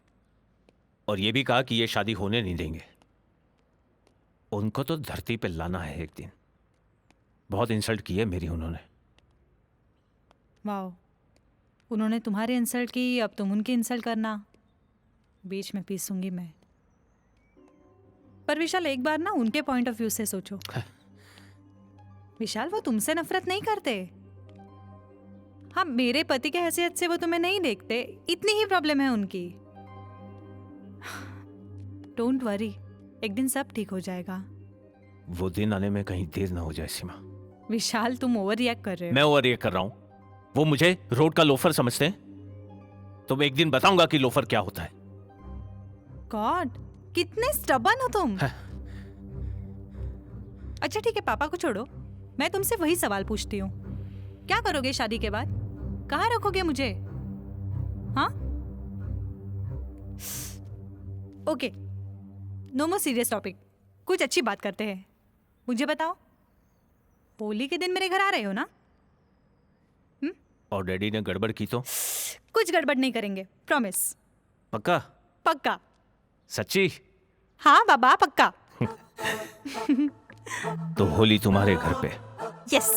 और ये भी कहा कि ये शादी होने नहीं देंगे। उनको तो धरती पे लाना है एक दिन। बहुत इंसल्ट की है मेरी उन्होंने। वाह, उन्होंने तुम्हारी इंसल्ट की, अब तुम उनकी इंसल्ट करना। बीच में पीसूंगी मैं। पर विशाल, एक बार ना उनके पॉइंट ऑफ व्यू से सोचो। विशाल, वो तुमसे नफरत नहीं करते। हाँ, मेरे पति के हैसियत से वो तुम्हें नहीं देखते, इतनी ही प्रॉब्लम है उनकी। डोंट वरी, एक दिन सब ठीक हो जाएगा। वो दिन आने में कहीं देर ना हो जाए सीमा। विशाल, तुम ओवर रिएक्ट कर रहे हो। मैं ओवर रिएक्ट कर रहा हूं? वो मुझे रोड का लोफर समझते हैं, तो मैं एक दिन बताऊंगा कि लोफर क्या होता है। गॉड, कितने स्टबर्न हो तुम। अच्छा ठीक है, पापा को छोड़ो, मैं तुमसे वही सवाल पूछती हूँ। क्या करोगे शादी के बाद? कहाँ रखोगे मुझे? हाँ? Okay, no more serious topic, कुछ अच्छी बात करते हैं। मुझे बताओ, होली के दिन मेरे घर आ रहे हो ना? और डैडी ने गड़बड़ की तो? कुछ गड़बड़ नहीं करेंगे, प्रॉमिस। पक्का? पक्का। सच्ची? हाँ बाबा, पक्का। तो होली तुम्हारे घर पे? यस।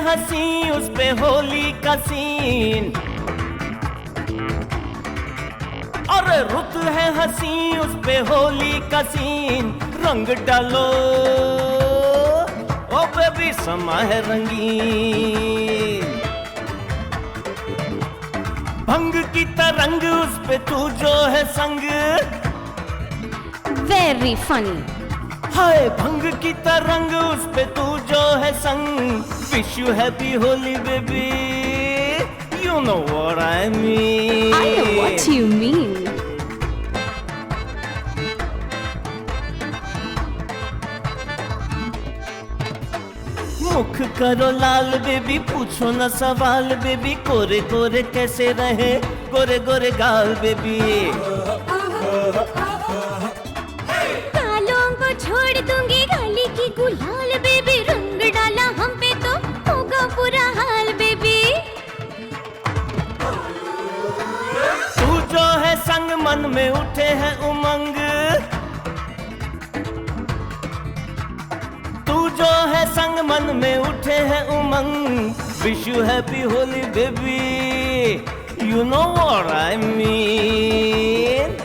हंसी उस पे होली का सीन, अरे रुत है हंसी उस पे होली का सीन, रंग डालो ओ बेबी समा है रंगीन, भंग की तरंग उस पे तू जो है संग, वेरी फनी। हाय भंग की तरंग उस पे तू जो है संग, wish you happy Holi baby, you know what I mean. I know what you mean. मुख करो लाल बेबी, पूछो न सवाल बेबी, कोरे कोरे कैसे रहे गोरे गोरे गाल बेबी। कालों को छोड़ दूंगी गाली की गुलाल बेबी, रंग डाला हम पे तो होगा बुरा हाल बेबी। तू जो है संग मन में उठे है उमंग, तू जो है संग मन में उठे है उमंग, wish you happy Holi baby, you know what I mean.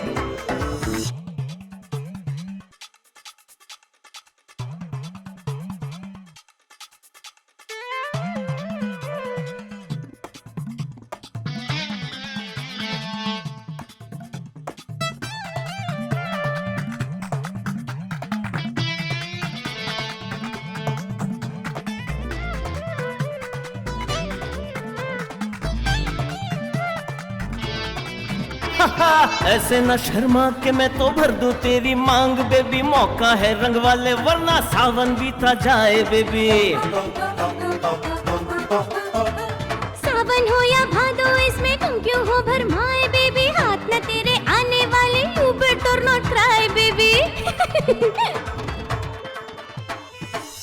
ऐसे न शर्मा के मैं तो भर दूं तेरी मांग बेबी, मौका है रंग वाले वरना सावन बीता जाए बेबी। सावन हो या भादो इसमें तुम क्यों हो भरमाए बेबी, हाथ न तेरे आने वाले, you better not try baby.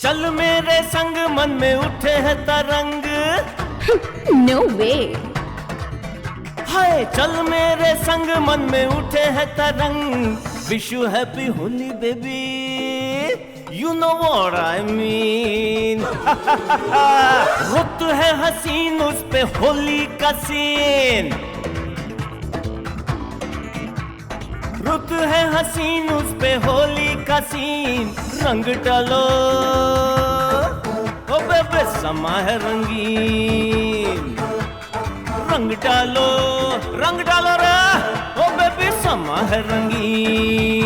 चल मेरे संग मन में उठे है तरंग, नो वे। हाय चल मेरे संग मन में उठे है तरंग, wish you happy Holi baby, you know what I mean. रुत है हसीन उस पे होली का सीन, रुत है हसीन उस पे होली का सीन, रंग डालो ओ बेबे समा है रंगीन, रंग डालो रे ओ बेबी समा है रंगीन।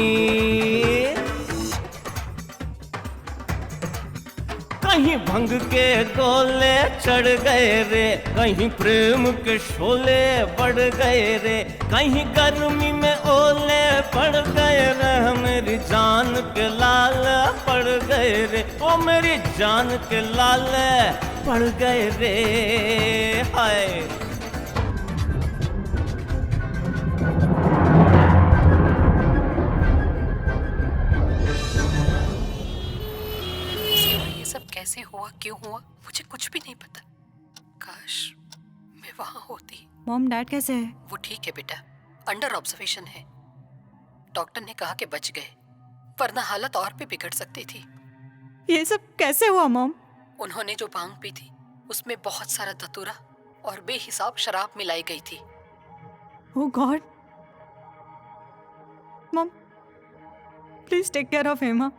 कहीं भंग के गोले चढ़ गए रे, कहीं प्रेम के शोले बढ़ गए रे, कहीं गर्मी में ओले पड़ गए रे, मेरी जान के लाल पड़ गए रे, ओ मेरी जान के लाल पड़ गए रे। हाय ये सब कैसे हुआ, क्यों हुआ, मुझे कुछ भी नहीं पता। काश मैं वहां होती। मॉम डैड कैसे है? वो ठीक है बेटा, अंडर ऑब्जर्वेशन है। डॉक्टर ने कहा कि बच गए, वरना हालत और भी बिगड़ सकती थी। ये सब कैसे हुआ मॉम? उन्होंने जो भांग पी थी उसमें बहुत सारा धतूरा और बेहिसाब शराब मिलाई गई थी। Oh god mom, please take care of him.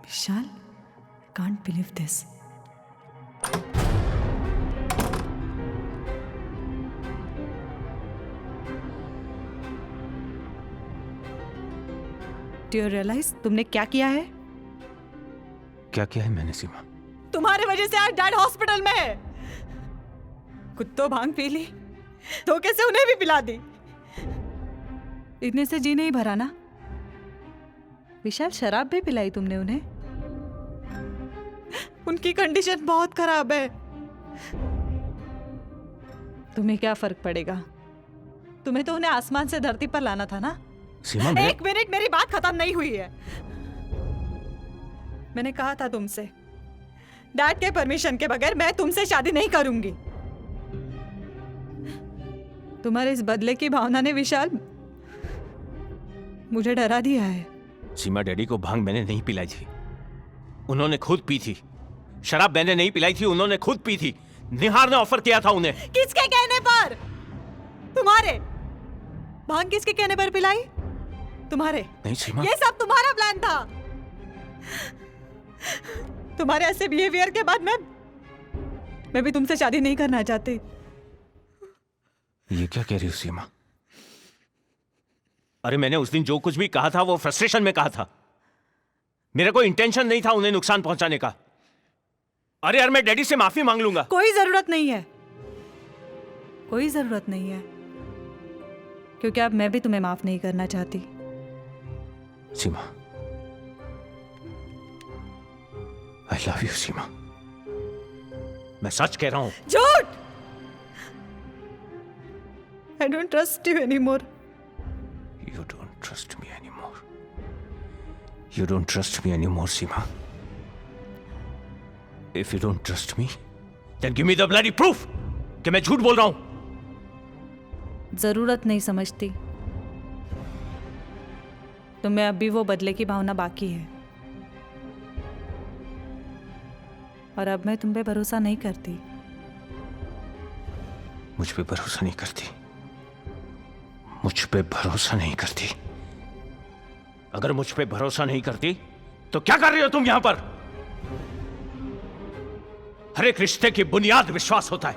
Vishal, can't believe this. Do you realise तुमने क्या किया है? क्या किया है मैंने सीमा? तुम्हारे वजह से आज डैड हॉस्पिटल में है। खुद तो भांग पी ली, धोखे से उन्हें भी पिला दी। इतने से जी नहीं भरा ना? विशाल, शराब भी पिलाई तुमने उन्हें। उनकी कंडीशन बहुत खराब है। तुम्हें क्या फर्क पड़ेगा? तुम्हें तो उन्हें आसमान से धरती पर लाना था ना। सीमा, एक मिनट, मेरी बात खत्म नहीं हुई है। मैंने कहा था तुमसे, डैड के परमिशन के बगैर मैं तुमसे शादी नहीं करूंगी। तुम्हारे इस बदले की भावना ने विशाल मुझे डरा दिया है। सीमा, डैडी को भांग मैंने नहीं पिलाई थी, उन्होंने खुद पी थी। शराब मैंने नहीं पिलाई थी, उन्होंने खुद पी थी। निहार ने ऑफर किया था उन्हें। किसके कहने पर? तुम्हारे। भांग किसके कहने पर पिलाई? तुम्हारे। नहीं सीमा, ये सब तुम्हारा प्लान था। तुम्हारे ऐसे बिहेवियर के बाद मैं भी तुमसे शादी नहीं करना चाहती। ये क्या कह रही हो सीमा? अरे मैंने उस दिन जो कुछ भी कहा था वो फ्रस्ट्रेशन में कहा था। मेरा कोई इंटेंशन नहीं था उन्हें नुकसान पहुंचाने का। अरे यार मैं डैडी से माफी मांग लूंगा। कोई जरूरत नहीं है, कोई जरूरत नहीं है, क्योंकि अब मैं भी तुम्हें माफ नहीं करना चाहती। सीमा, आई लव यू सीमा। मैं सच कह रहा हूं। झूठ! I don't trust you anymore. You don't trust me anymore. You don't trust me anymore, Seema. If you don't trust me, then give me the bloody proof कि मैं झूठ बोल रहा हूं। जरूरत नहीं समझती। तुम्हें अभी वो बदले की भावना बाकी है, और अब मैं तुम पे भरोसा नहीं करती। मुझ पे भरोसा नहीं करती? मुझ पे भरोसा नहीं करती? अगर मुझ पे भरोसा नहीं करती तो क्या कर रही हो तुम यहां पर? हर एक रिश्ते की बुनियाद विश्वास होता है।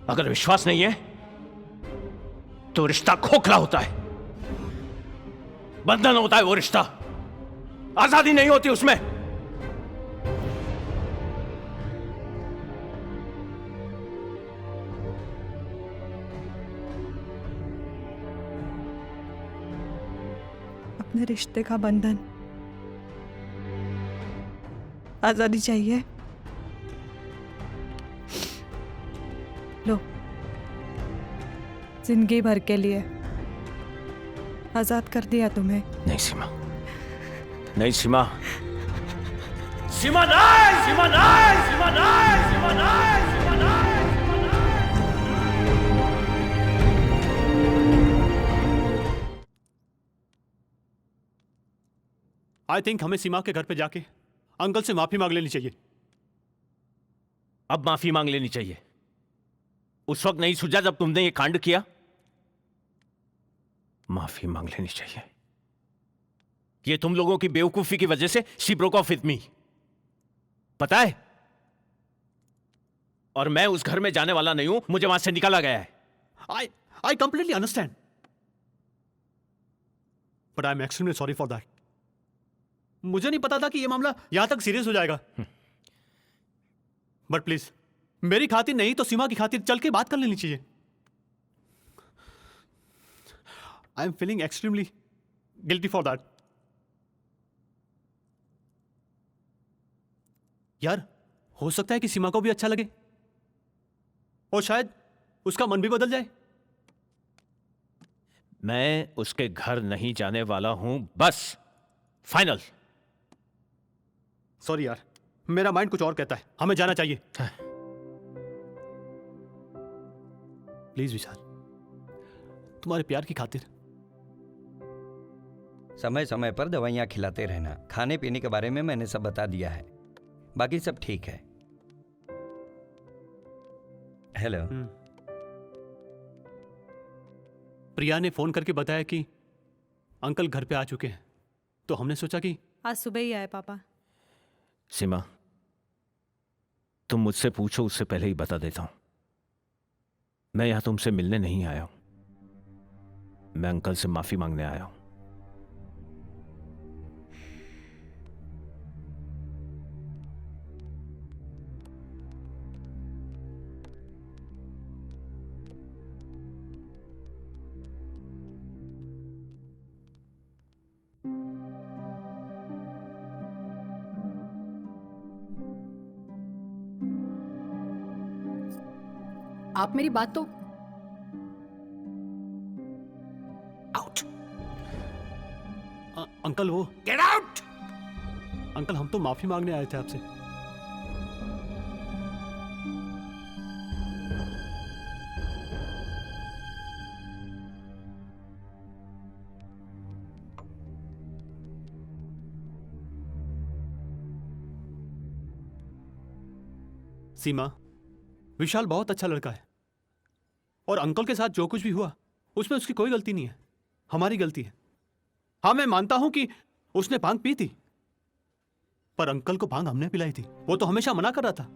अगर विश्वास नहीं है तो रिश्ता खोखला होता है, बंधन होता है वो रिश्ता, आजादी नहीं होती उसमें। अपने रिश्ते का बंधन, आजादी चाहिए? लो, जिंदगी भर के लिए आजाद कर दिया तुम्हें। नहीं सीमा, नहीं सीमा, सीमा नहीं, सीमा नहीं, सीमा नहीं, सीमा नहीं, सीमा नहीं। आई थिंक हमें सीमा के घर पे जाके अंकल से माफी मांग लेनी चाहिए। अब माफी मांग लेनी चाहिए। उस वक्त नहीं सूझा जब तुमने ये कांड किया? माफी मांग लेनी चाहिए। ये तुम लोगों की बेवकूफी की वजह से she broke of with me, पता है? और मैं उस घर में जाने वाला नहीं हूं, मुझे वहां से निकाला गया है। I completely understand, but I am extremely sorry for that. मुझे नहीं पता था कि यह मामला यहां तक सीरियस हो जाएगा। बट प्लीज, मेरी खातिर नहीं तो सीमा की खातिर चल के बात कर लेनी चाहिए। I am feeling extremely guilty for that. यार, हो सकता है कि सीमा को भी अच्छा लगे और शायद उसका मन भी बदल जाए। मैं उसके घर नहीं जाने वाला हूं, बस फाइनल। सॉरी यार, मेरा माइंड कुछ और कहता है, हमें जाना चाहिए। प्लीज विशाल, तुम्हारे प्यार की खातिर। समय समय पर दवाइयाँ खिलाते रहना। खाने पीने के बारे में मैंने सब बता दिया है, बाकी सब ठीक है। हेलो। प्रिया ने फोन करके बताया कि अंकल घर पे आ चुके हैं, तो हमने सोचा कि आज सुबह ही आए पापा। सीमा, तुम मुझसे पूछो उससे पहले ही बता देता हूं। मैं यहां तुमसे मिलने नहीं आया हूं, मैं अंकल से माफी मांगने आया हूं। आप मेरी बात तो आउट। अंकल वो गेट आउट। अंकल, हम तो माफी मांगने आए थे आपसे। सीमा, विशाल बहुत अच्छा लड़का है और अंकल के साथ जो कुछ भी हुआ उसमें उसकी कोई गलती नहीं है, हमारी गलती है। हाँ, मैं मानता हूं कि उसने भांग पी थी, पर अंकल को भांग हमने पिलाई थी। वो तो हमेशा मना कर रहा था।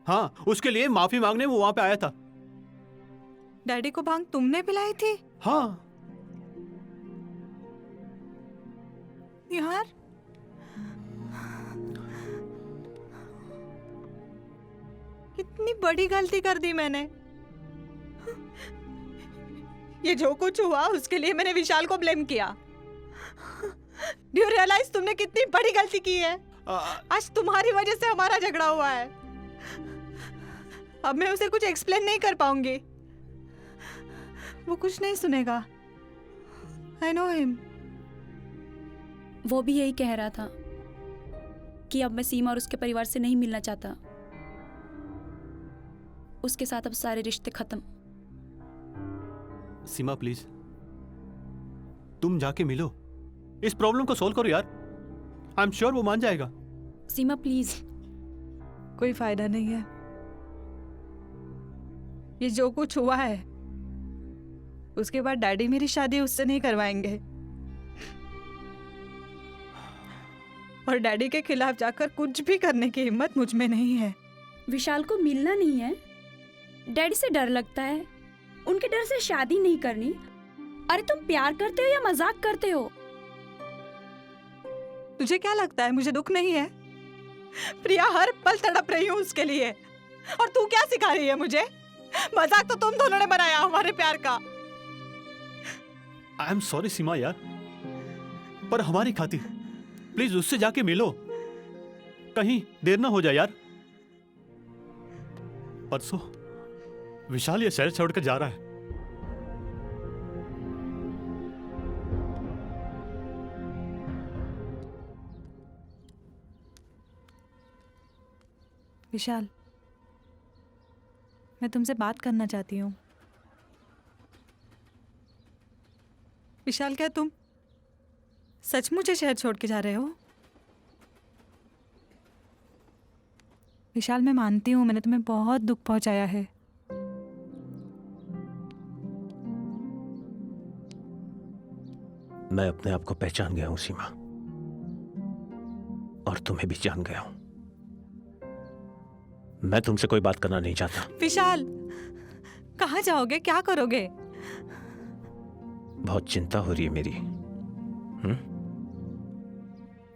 हाँ, उसके लिए माफी मांगने वो वहां पे आया था। डैडी को भांग तुमने पिलाई थी? हाँ यार, कितनी बड़ी गलती कर दी मैंने। ये जो कुछ हुआ उसके लिए मैंने विशाल को ब्लेम किया। डू यू रियलाइज तुमने कितनी बड़ी गलती की है? आज तुम्हारी वजह से हमारा झगड़ा हुआ है। अब मैं उसे कुछ एक्सप्लेन नहीं कर पाऊंगी, वो कुछ नहीं सुनेगा। I know him. वो भी यही कह रहा था कि अब मैं सीमा और उसके परिवार से नहीं मिलना चाहता। उसके साथ अब सारे रिश्ते खत्म। सीमा प्लीज, तुम जाके मिलो, इस प्रॉब्लम को सोल्व करो यार। आई एम श्योर वो मान जाएगा। सीमा प्लीज। कोई फायदा नहीं है। ये जो कुछ हुआ है उसके बाद डैडी मेरी शादी उससे नहीं करवाएंगे, और डैडी के खिलाफ जाकर कुछ भी करने की हिम्मत मुझ में नहीं है। विशाल को मिलना नहीं है, डैडी से डर लगता है, उनके डर से शादी नहीं करनी। अरे तुम प्यार करते हो या मजाक करते हो? तुझे क्या लगता है मुझे दुख नहीं है? प्रिया हर पल तड़प रही हूँ उसके लिए, और तू क्या सिखा रही है मुझे? मजाक तो तुम दोनों ने बनाया हमारे प्यार का। आई एम सॉरी सीमा यार, पर हमारी खातिर प्लीज उससे जाके मिलो, कहीं देर ना हो जाए यार। परसों विशाल ये शहर छोड़कर जा रहा है। विशाल, मैं तुमसे बात करना चाहती हूँ। विशाल, क्या तुम सचमुच ये शहर छोड़ के जा रहे हो? विशाल, मैं मानती हूँ मैंने तुम्हें बहुत दुख पहुंचाया है, मैं अपने आप को पहचान गया हूं सीमा, और तुम्हें भी जान गया हूं। मैं तुमसे कोई बात करना नहीं चाहता। विशाल, कहाँ जाओगे? क्या करोगे? बहुत चिंता हो रही है मेरी।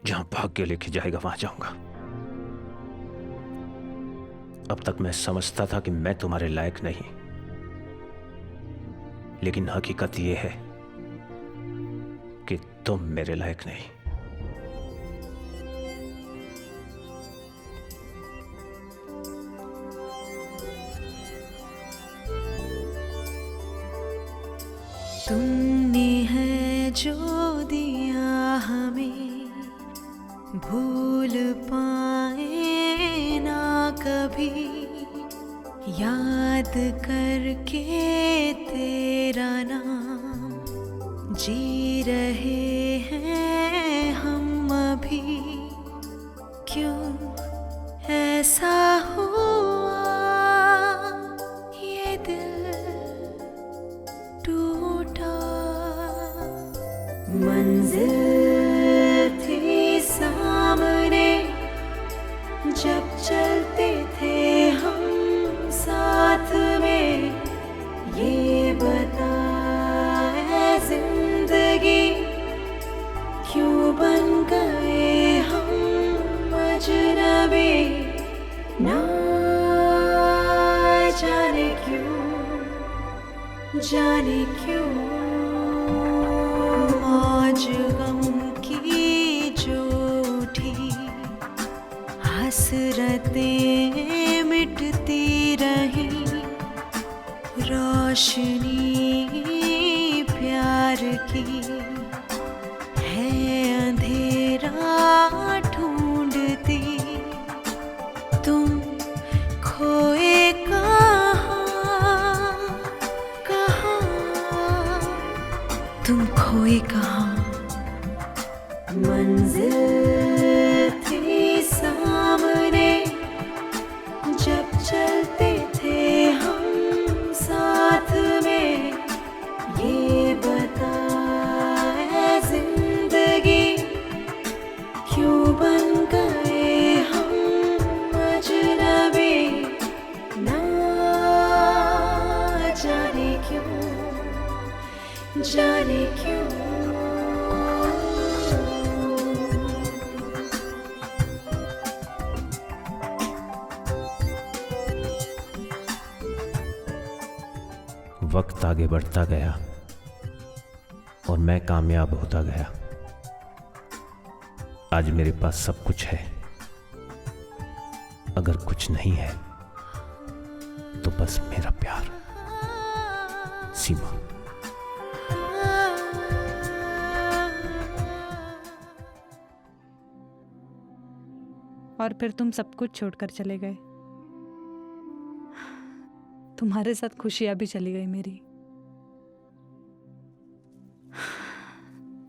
जहां भाग्य लेके जाएगा वहां जाऊंगा। अब तक मैं समझता था कि मैं तुम्हारे लायक नहीं, लेकिन हकीकत यह है कि तुम मेरे लायक नहीं। तुमने है जो दिया हमें, भूल पाए ना कभी, याद करके तेरा नाम जी रहे हैं हम अभी। क्यों ऐसा हुआ ये दिल टूटा? मंजिल थी सामने जब चलते थे हम साथ में, ये बता है जिंदगी क्यों बन गए हम अजनबी? ना जाने क्यों, जाने क्यों आज गम की जो उठी हसरतें मिटती रही, रोशनी प्यार की है अंधेरा ढूंढती। तुम खोए कहाँ, कहाँ तुम खोए कहाँ? मंजिल थी सामने जब जाने क्यों वक्त आगे बढ़ता गया और मैं कामयाब होता गया। आज मेरे पास सब कुछ है। अगर कुछ नहीं है तो बस मेरा प्यार। सीमा। और फिर तुम सब कुछ छोड़कर चले गए। तुम्हारे साथ खुशियां भी चली गई मेरी।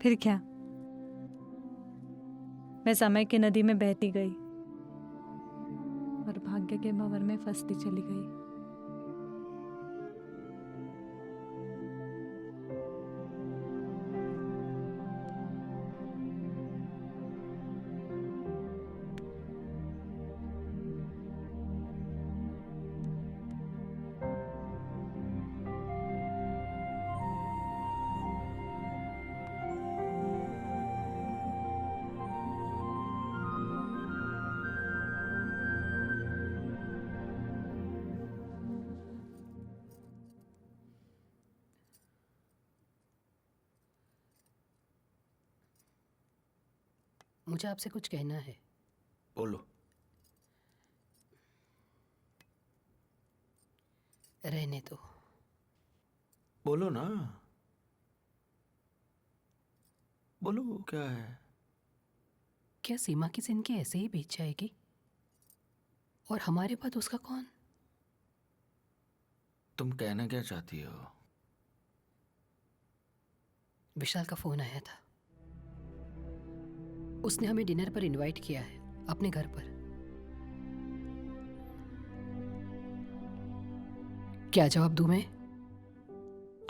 फिर क्या, मैं समय की नदी में बहती गई और भाग्य के भंवर में फंसती चली गई। मुझे आपसे कुछ कहना है। बोलो। रहने दो। बोलो ना, बोलो क्या है। क्या सीमा की जिंदगी ऐसे ही बीत जाएगी और हमारे बाद उसका कौन? तुम कहना क्या चाहती हो? विशाल का फोन आया था। उसने हमें डिनर पर इनवाइट किया है अपने घर पर। क्या जवाब दूं मैं?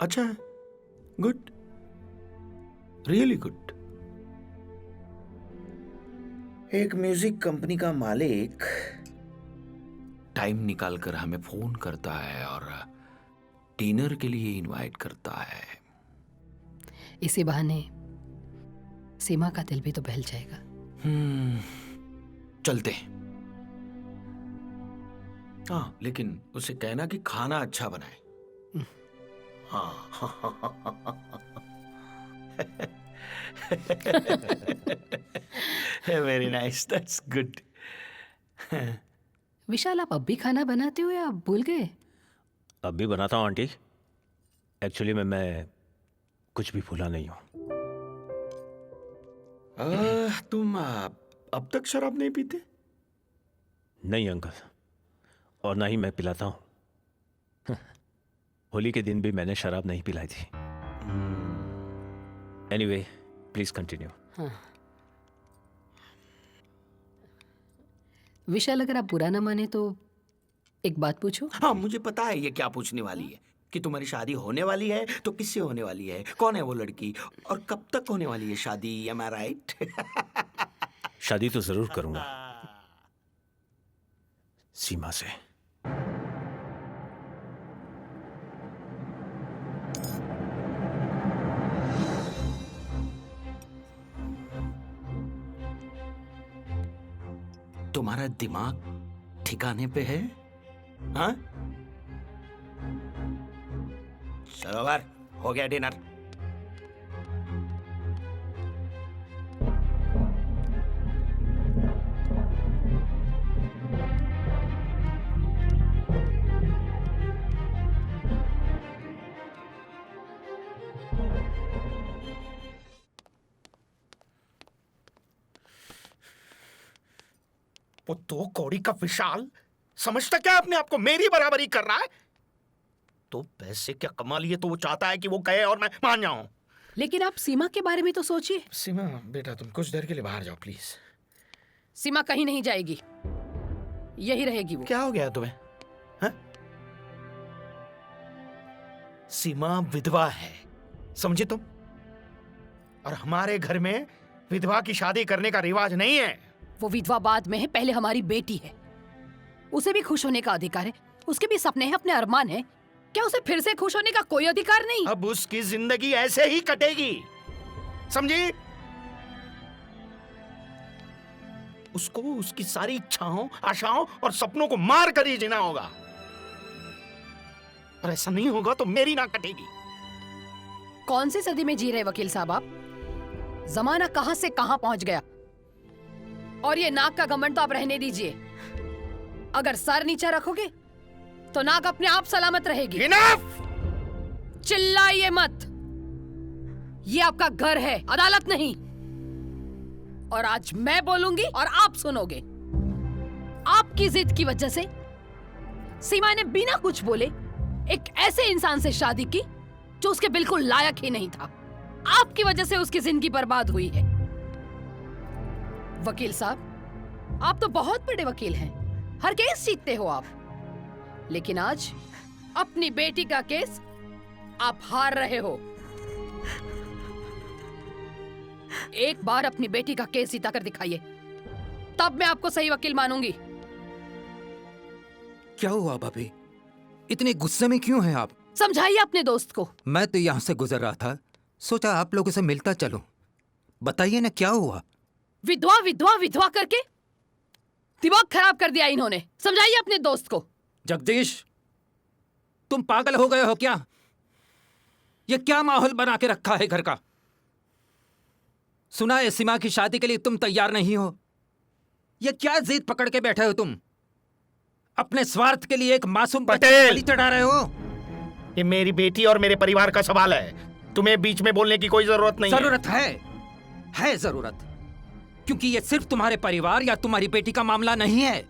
अच्छा है, गुड, रियली गुड। एक म्यूजिक कंपनी का मालिक टाइम निकालकर हमें फोन करता है और डिनर के लिए इनवाइट करता है। इसी बहाने सीमा का दिल भी तो बहल जाएगा। चलते हैं। हाँ, लेकिन उसे कहना कि खाना अच्छा बनाए। हाँ। Very nice, that's good. Vishal, आप अब भी खाना बनाते हो या आप भूल गए? अब भी बनाता हूँ आंटी। एक्चुअली मैं कुछ भी भूला नहीं हूँ। तुम अब तक शराब नहीं पीते? नहीं अंकल, और ना ही मैं पिलाता हूँ। होली के दिन भी मैंने शराब नहीं पिलाई थी। Anyway, please continue. हाँ। विशाल, अगर आप बुरा ना माने तो एक बात पूछूं? हाँ, मुझे पता है ये क्या पूछने वाली है, कि तुम्हारी शादी होने वाली है तो किससे होने वाली है, कौन है वो लड़की और कब तक होने वाली है शादी। एम आई राइट? शादी तो जरूर करूंगा सीमा से। तुम्हारा दिमाग ठिकाने पे है? हाँ, चलो बार, हो गया डिनर। वो दो कौड़ी का विशाल समझता क्या अपने आप को मेरी बराबरी कर रहा है? तो पैसे क्या कमा लिए तो वो चाहता है कि वो कहे और मैं मान जाऊं। लेकिन आप सीमा के बारे में तो सोचिए। सीमा बेटा, तुम कुछ देर के लिए बाहर जाओ प्लीज। सीमा कहीं नहीं जाएगी, यही रहेगी वो। क्या हो गया तुम्हें? हा? सीमा विधवा है, समझे तुम? और हमारे घर में विधवा की शादी करने का रिवाज नहीं है। वो विधवा बाद में है, पहले हमारी बेटी है। उसे भी खुश होने का अधिकार है, उसके भी सपने हैं, अपने अरमान है। क्या उसे फिर से खुश होने का कोई अधिकार नहीं? अब उसकी जिंदगी ऐसे ही कटेगी, समझी? उसको उसकी सारी इच्छाओं, आशाओं और सपनों को मार कर ही जीना होगा। और ऐसा नहीं होगा तो मेरी ना कटेगी। कौन सी सदी में जी रहे वकील साहब आप? जमाना कहां से कहां पहुंच गया। और ये नाक का घमंड तो आप रहने दीजिए। अगर सर नीचे रखोगे तो नाक अपने आप सलामत रहेगी। चिल्लाइए मत, ये आपका घर है, अदालत नहीं। और आज मैं बोलूंगी और आप सुनोगे। आपकी जिद की वजह से सीमा ने बिना कुछ बोले एक ऐसे इंसान से शादी की जो उसके बिल्कुल लायक ही नहीं था। आपकी वजह से उसकी जिंदगी बर्बाद हुई है। वकील साहब, आप तो बहुत बड़े वकील हैं, हर केस जीतते हो आप, लेकिन आज अपनी बेटी का केस आप हार रहे हो। एक बार अपनी बेटी का केस जीता कर दिखाइए, तब मैं आपको सही वकील मानूंगी। क्या हुआ भाभी, इतने गुस्से में क्यों हैं आप? समझाइए अपने दोस्त को। मैं तो यहाँ से गुजर रहा था, सोचा आप लोगों से मिलता चलूं। बताइए ना क्या हुआ? विधवा विधवा विधवा करके दिमाग खराब कर दिया इन्होंने। समझाइए अपने दोस्त को। जगदीश, तुम पागल हो गए हो क्या? ये क्या माहौल बना के रखा है घर का? सुना है सीमा की शादी के लिए तुम तैयार नहीं हो। ये क्या जिद पकड़ के बैठे हो तुम? अपने स्वार्थ के लिए एक मासूम बच्चे को बलि चढ़ा रहे हो। ये मेरी बेटी और मेरे परिवार का सवाल है, तुम्हें बीच में बोलने की कोई जरूरत नहीं। जरूरत है जरूरत, क्योंकि ये सिर्फ तुम्हारे परिवार या तुम्हारी बेटी का मामला नहीं है।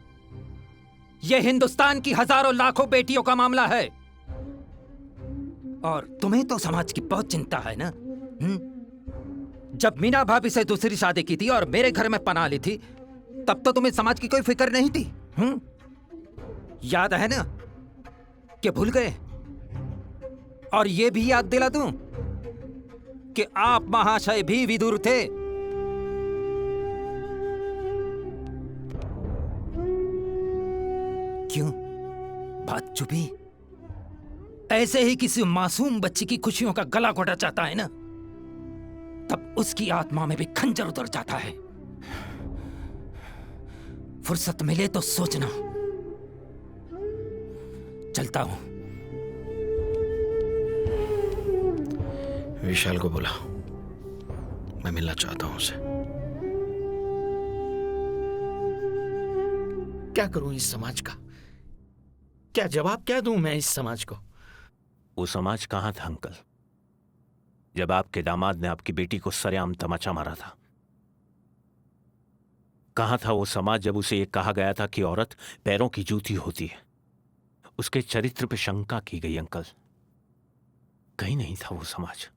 ये हिंदुस्तान की हजारों लाखों बेटियों का मामला है। और तुम्हें तो समाज की बहुत चिंता है ना? जब मीना भाभी से दूसरी शादी की थी और मेरे घर में पनाह ली थी, तब तो तुम्हें समाज की कोई फिक्र नहीं थी। याद है ना कि भूल गए? और ये भी याद दिला दूं कि आप महाशय भी विदुर थे। क्यों बात चुपी? ऐसे ही किसी मासूम बच्ची की खुशियों का गला घोटा चाहता है ना, तब उसकी आत्मा में भी खंजर उतर जाता है। फुर्सत मिले तो सोचना। चलता हूं। विशाल को बुला, मैं मिलना चाहता हूं उसे। क्या करूं इस समाज का? क्या जवाब क्या दूं मैं इस समाज को? वो समाज कहां था अंकल, जब आपके दामाद ने आपकी बेटी को सरेआम तमाचा मारा था? कहां था वो समाज जब उसे ये कहा गया था कि औरत पैरों की जूती होती है? उसके चरित्र पे शंका की गई अंकल। कहीं नहीं था वो समाज।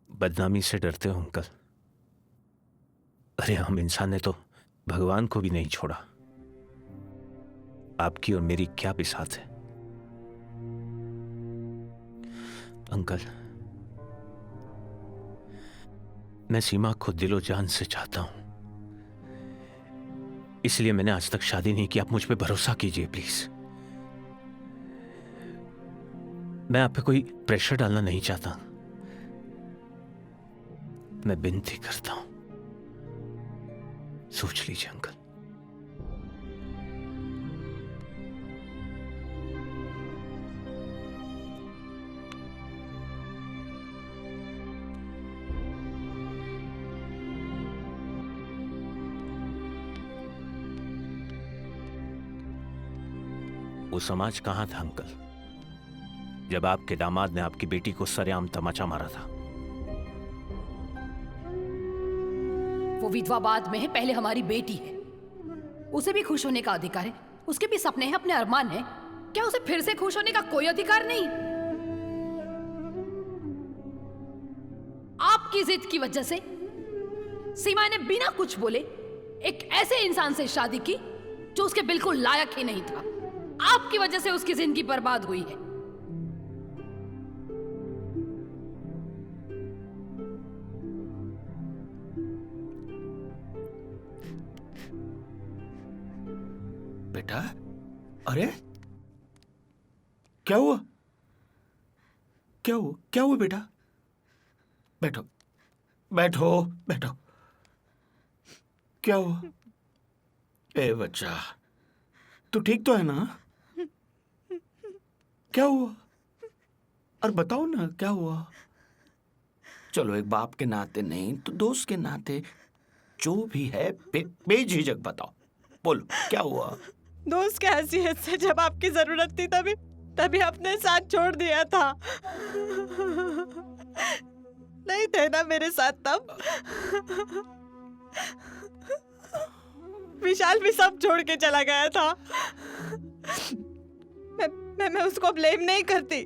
बदनामी से डरते हो अंकल? अरे हम इंसान ने तो भगवान को भी नहीं छोड़ा। आपकी और मेरी क्या बिसात है अंकल? मैं सीमा को दिलो जान से चाहता हूं, इसलिए मैंने आज तक शादी नहीं की। आप मुझ पे भरोसा कीजिए प्लीज। मैं आप पे कोई प्रेशर डालना नहीं चाहता। मैं विनती करता हूं, सोच लीजिए अंकल। वो समाज कहां था अंकल, जब आपके दामाद ने आपकी बेटी को सरेआम तमाचा मारा था? वो विधवा बाद में है, पहले हमारी बेटी है। उसे भी खुश होने का अधिकार है, उसके भी सपने हैं, अपने अरमान है। क्या उसे फिर से खुश होने का कोई अधिकार नहीं? आपकी जिद की वजह से सीमा ने बिना कुछ बोले एक ऐसे इंसान से शादी की जो उसके बिल्कुल लायक ही नहीं था। आपकी वजह से उसकी जिंदगी बर्बाद हुई है। बेटा, अरे क्या हुआ? क्या हुआ? क्या हुआ बेटा? बैठो बैठो बैठो। क्या हुआ? ए बच्चा, तू ठीक तो है ना? क्या हुआ? और बताओ ना क्या हुआ? चलो, एक बाप के नाते नहीं तो दोस्त के नाते जो भी है बेझिझक बताओ। बोलो क्या हुआ? दोस्त की हैसियत से जब आपकी जरूरत थी तभी अपने साथ छोड़ दिया था। नहीं थे ना मेरे साथ तब। विशाल भी सब छोड़ के चला गया था। मैं उसको ब्लेम नहीं करती,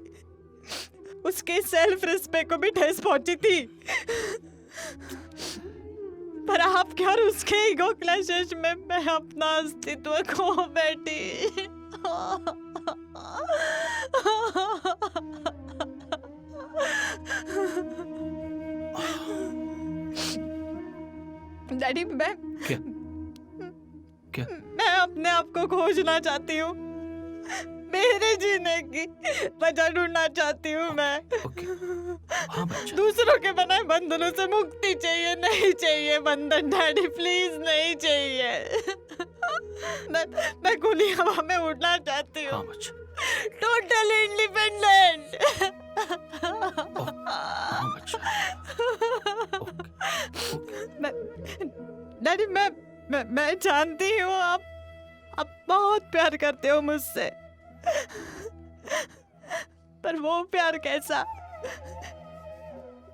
उसके सेल्फ रिस्पेक्ट को भी ठेस पहुंची थी। पर आप क्या और उसके ईगो क्लैशेस में मैं अपना अस्तित्व खो बैठी। डैडी, मैं अपने आप को खोजना चाहती हूँ। मेरे जीने की वजह ढूंढना चाहती हूँ मैं। हाँ बच्चा। दूसरों के बनाए बंधनों से मुक्ति चाहिए, नहीं चाहिए बंधन डैडी, प्लीज नहीं चाहिए। मैं खुली हवा में उड़ना चाहती हूँ। हाँ बच्चा। Total independent. हाँ बच्चा। डैडी, मैं जानती हूँ आप बहुत प्यार करते हो मुझसे, पर वो प्यार कैसा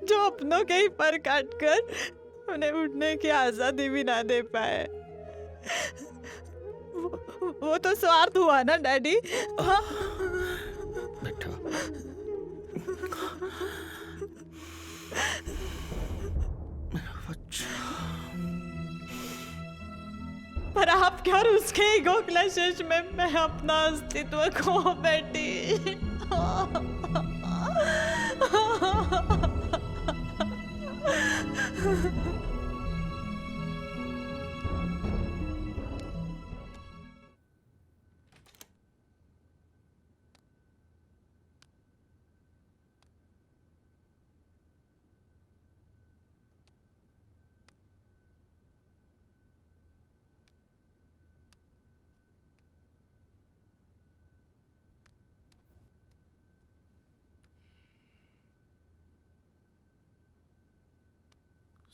जो अपनों के ही पर काट कर उन्हें उड़ने की आजादी भी ना दे पाए। वो तो स्वार्थ हुआ ना डैडी। हाँ? पर आप क्या और उसके ईगो क्लैशेस में मैं अपना अस्तित्व खो बैठी।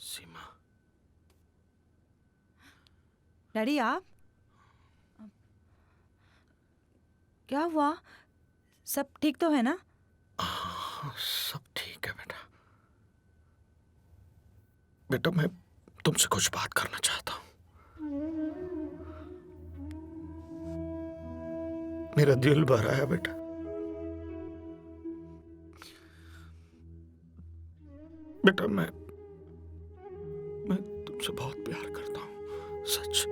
सीमा। डैडी, आप क्या हुआ? सब ठीक तो है ना? सब ठीक है बेटा। बेटा, मैं तुमसे कुछ बात करना चाहता हूँ। मेरा दिल भर आया बेटा। बेटा, मैं तुमसे बहुत प्यार करता हूँ, सच।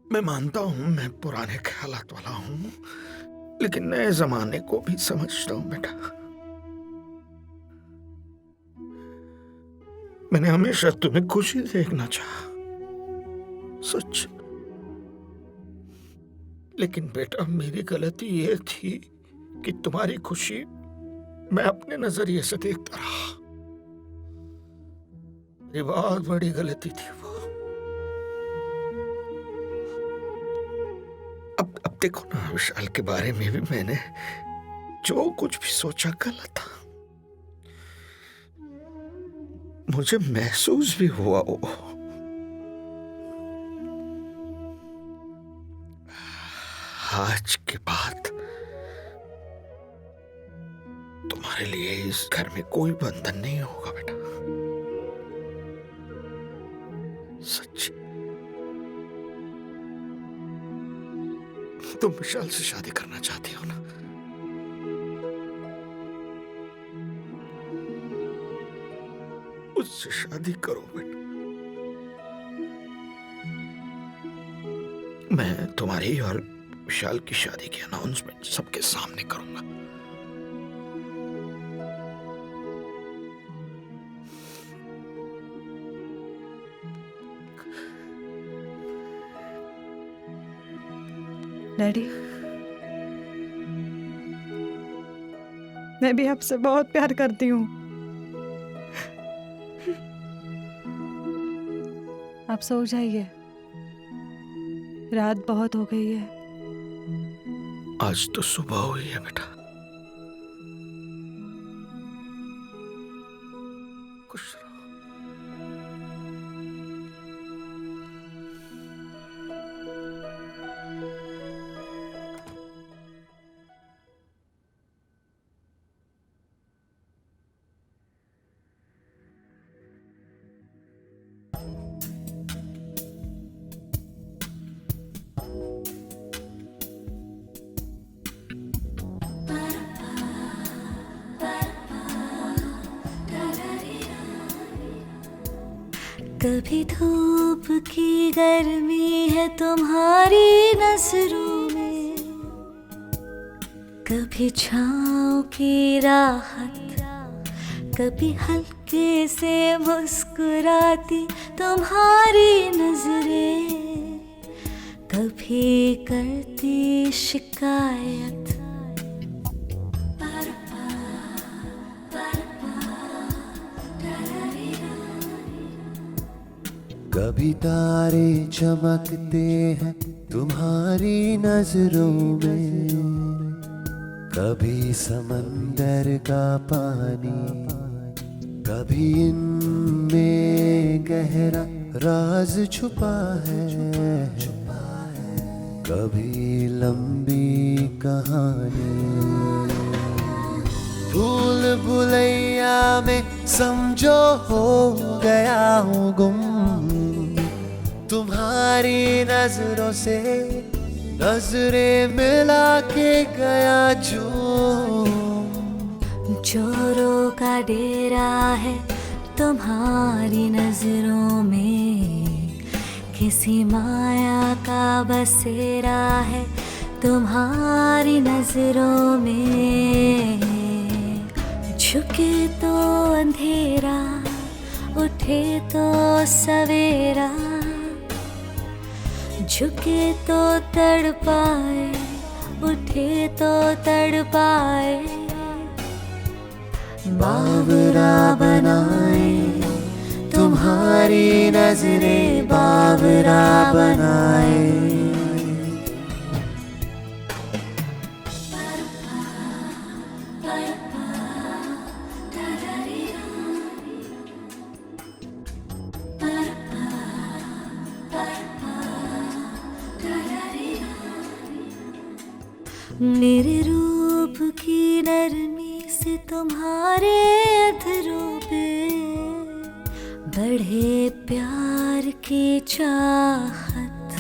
मैं मानता हूं मैं पुराने ख्यालात वाला हूं, लेकिन नए जमाने को भी समझता हूं बेटा। मैंने हमेशा तुम्हें खुशी देखना चाहा, सच। लेकिन बेटा, मेरी गलती ये थी कि तुम्हारी खुशी मैं अपने नजरिए से देखता रहा। ये बहुत बड़ी गलती थी वो। अब देखो ना, विशाल के बारे में भी मैंने जो कुछ भी सोचा गलत था। मुझे महसूस भी हुआ वो। आज के बाद तुम्हारे लिए इस घर में कोई बंधन नहीं होगा बेटा, सच। तुम विशाल से शादी करना चाहती हो ना? उससे शादी करो बेटा। मैं तुम्हारी और विशाल की शादी की अनाउंसमेंट सबके सामने करूंगा। डैडी, मैं भी आपसे बहुत प्यार करती हूँ। आप सो जाइए, रात बहुत हो गई है। आज तो सुबह हुई है बेटा। खुश रहो। कभी धूप की गर्मी है तुम्हारी नजरों में, कभी छाँव की राहत, कभी हल्के से मुस्कुराती तुम्हारी नजरें, कभी करती शिकायत। कभी तारे चमकते हैं तुम्हारी नजरों में, कभी समंदर का पानी, कभी इनमें गहरा राज छुपा है, कभी लंबी कहानी। भूल भुलैया में समझो हो गया हूँ गुम, तुम्हारी नजरों से नजरें मिला के गया चोरों का डेरा है तुम्हारी नजरों में, किसी माया का बसेरा है तुम्हारी नजरों में। झुके तो अंधेरा, उठे तो सवेरा, झुके तो तड़पाए, उठे तो तड़पाए। बावरा बनाए तुम्हारी नजरें, बावरा बनाए। मेरे रूप की नरमी से तुम्हारे अधरों पे बढ़े प्यार की चाहत।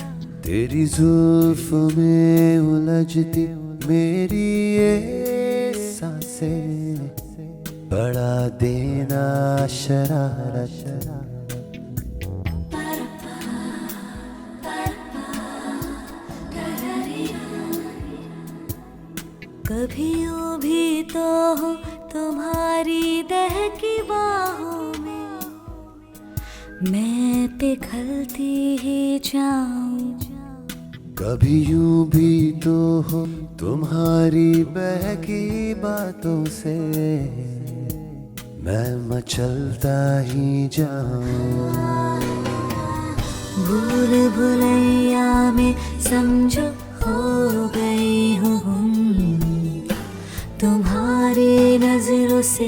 तेरी जुल्फों में उलझती मेरी ये सांसें, बढ़ा देना शरारत। कभी यूं भी तो हो तुम्हारी दहकी बाहों में, मैं पिघलती ही जाऊं। कभी यूं भी तो हो तुम्हारी बहकी बातों से, मैं मचलता ही जाऊं। भूल भुलैया में समझो हो गई हूँ तुम्हारी नजरों से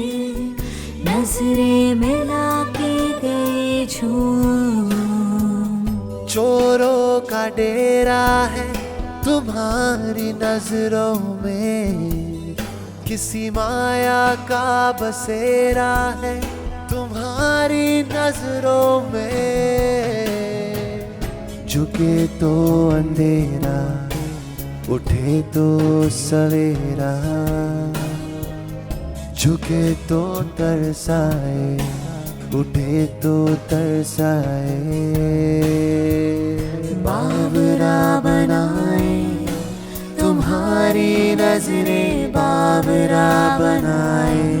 नजरें मिला के गई झूम। चोरों का डेरा है तुम्हारी नजरों में, किसी माया का बसेरा है तुम्हारी नजरों में। झुके तो अंधेरा, उठे तो सवेरा, झुके तो तरसाए, उठे तो तरसाए। बावरा बनाए तुम्हारी नजरें, बावरा बनाए।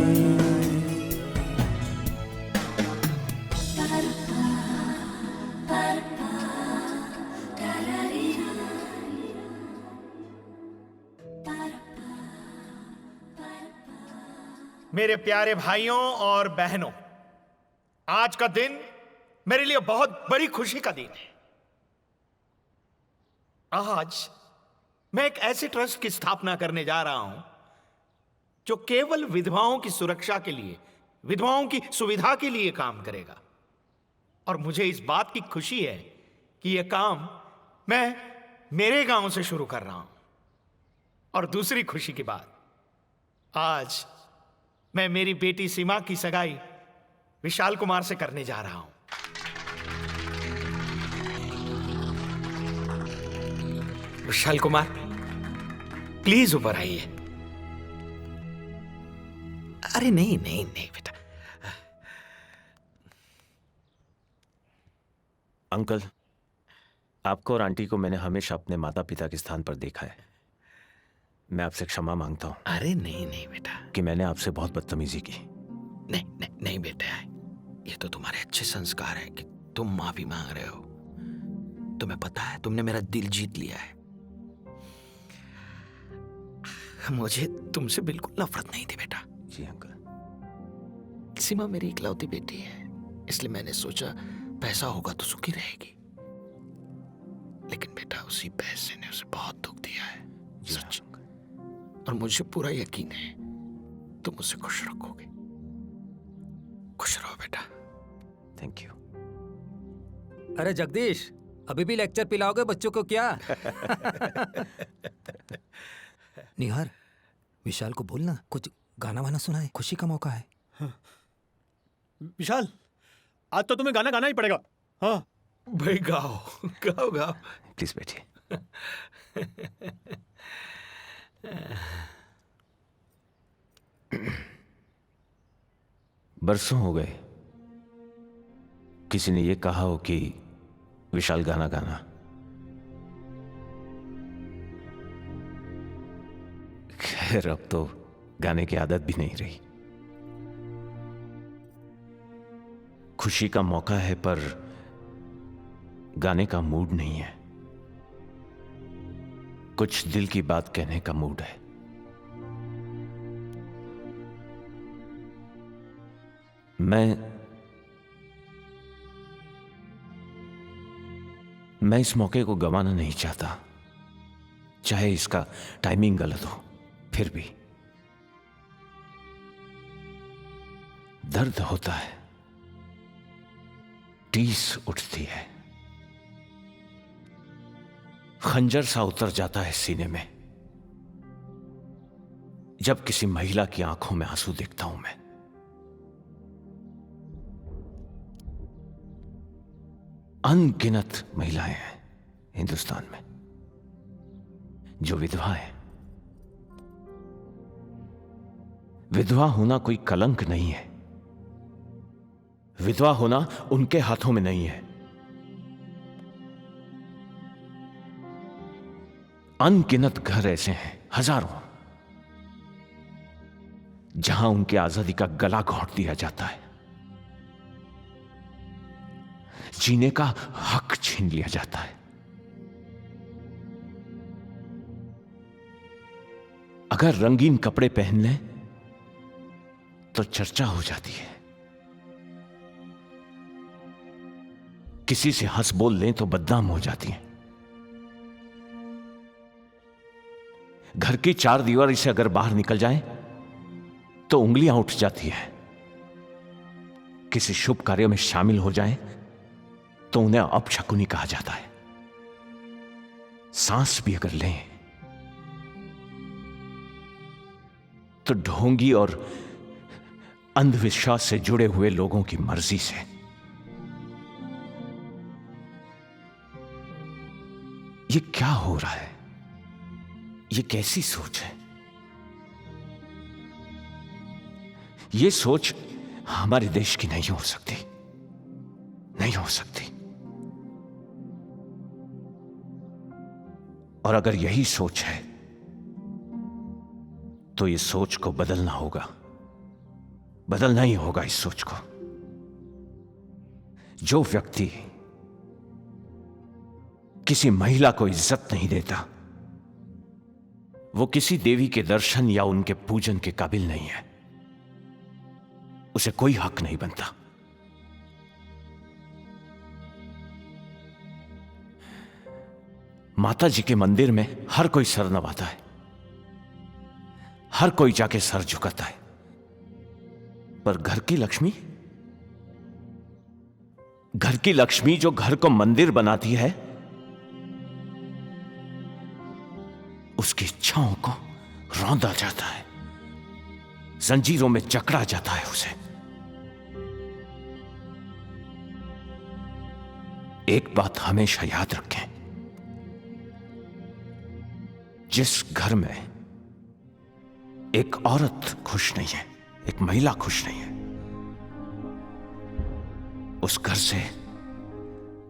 मेरे प्यारे भाइयों और बहनों, आज का दिन मेरे लिए बहुत बड़ी खुशी का दिन है। आज मैं एक ऐसे ट्रस्ट की स्थापना करने जा रहा हूं जो केवल विधवाओं की सुरक्षा के लिए, विधवाओं की सुविधा के लिए काम करेगा। और मुझे इस बात की खुशी है कि यह काम मैं मेरे गांव से शुरू कर रहा हूं। और दूसरी खुशी की बात, आज मैं मेरी बेटी सीमा की सगाई विशाल कुमार से करने जा रहा हूं। विशाल कुमार, प्लीज ऊपर आइए। अरे नहीं नहीं नहीं बेटा। अंकल, आपको और आंटी को मैंने हमेशा अपने माता पिता के स्थान पर देखा है। मैं आपसे क्षमा मांगता हूँ। अरे नहीं नहीं बेटा, कि मैंने आपसे बहुत बदतमीजी की। नहीं नहीं नहीं बेटा, ये तो तुम्हारे अच्छे संस्कार है कि तुम माफी मांग रहे हो। तुम्हें पता है, तुमने मेरा दिल जीत लिया है। मुझे तुमसे बिल्कुल नफरत नहीं थी बेटा। जी अंकल। सीमा मेरी इकलौती बेटी है, इसलिए मैंने सोचा पैसा होगा तो सुखी रहेगी। लेकिन बेटा, उसी पैसे ने उसे बहुत दुख दिया है, सच। और मुझे पूरा यकीन है तुम उसे खुश रखोगे। खुश रहो बेटा। Thank you. अरे जगदीश, अभी भी लेक्चर पिलाओगे बच्चों को क्या? निहार, विशाल को बोलना कुछ गाना वाना सुनाए, खुशी का मौका है। विशाल, आज तो तुम्हें गाना गाना ही पड़ेगा। हाँ भाई, गाओ गाओ गाओ। प्लीज बैठिए। बरसों हो गए किसी ने ये कहा हो कि विशाल गाना गाना। खैर, अब तो गाने की आदत भी नहीं रही। खुशी का मौका है पर गाने का मूड नहीं है। कुछ दिल की बात कहने का मूड है। मैं इस मौके को गंवाना नहीं चाहता, चाहे इसका टाइमिंग गलत हो। फिर भी दर्द होता है, टीस उठती है, खंजर सा उतर जाता है सीने में जब किसी महिला की आंखों में आंसू देखता हूं मैं। अनगिनत महिलाएं हैं हिंदुस्तान में जो विधवा हैं। विधवा होना कोई कलंक नहीं है, विधवा होना उनके हाथों में नहीं है। अनगिनत घर ऐसे हैं, हजारों, जहां उनकी आजादी का गला घोंट दिया जाता है, जीने का हक छीन लिया जाता है। अगर रंगीन कपड़े पहन लें तो चर्चा हो जाती है, किसी से हंस बोल लें तो बदनाम हो जाती हैं। घर की चार दीवारी से अगर बाहर निकल जाएं तो उंगलियां उठ जाती हैं। किसी शुभ कार्य में शामिल हो जाएं तो उन्हें अपशकुनी कहा जाता है। सांस भी अगर लें तो ढोंगी और अंधविश्वास से जुड़े हुए लोगों की मर्जी से। ये क्या हो रहा है? ये कैसी सोच है? ये सोच हमारे देश की नहीं हो सकती, नहीं हो सकती। और अगर यही सोच है तो ये सोच को बदलना होगा, बदलना ही होगा इस सोच को। जो व्यक्ति किसी महिला को इज्जत नहीं देता वो किसी देवी के दर्शन या उनके पूजन के काबिल नहीं है। उसे कोई हक नहीं बनता। माता जी के मंदिर में हर कोई सर नवाता है, हर कोई जाके सर झुकाता है, पर घर की लक्ष्मी जो घर को मंदिर बनाती है, उसकी इच्छाओं को रौंदा जाता है, जंजीरों में जकड़ा जाता है उसे। एक बात हमेशा याद रखें, जिस घर में एक औरत खुश नहीं है, एक महिला खुश नहीं है, उस घर से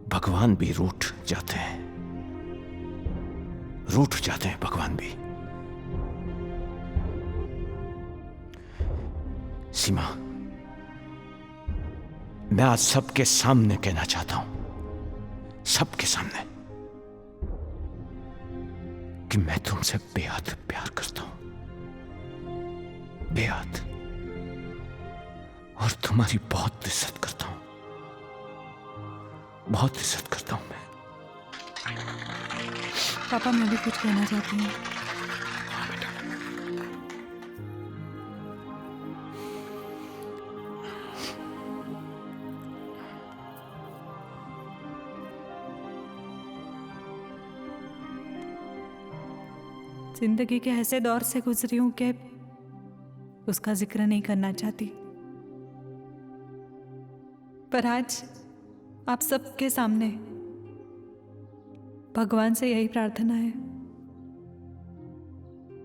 भगवान भी रूठ जाते हैं, रूठ जाते हैं भगवान भी। सीमा, मैं आज सबके सामने कहना चाहता हूं, सबके सामने, कि मैं तुमसे बेहद प्यार करता हूं, बेहद, और तुम्हारी बहुत इज्जत करता हूं, बहुत इज्जत करता हूं मैं। पापा, मैं भी कुछ कहना चाहती हूँ। जिंदगी के ऐसे दौर से गुजरी हूं कि उसका जिक्र नहीं करना चाहती, पर आज आप सबके सामने भगवान से यही प्रार्थना है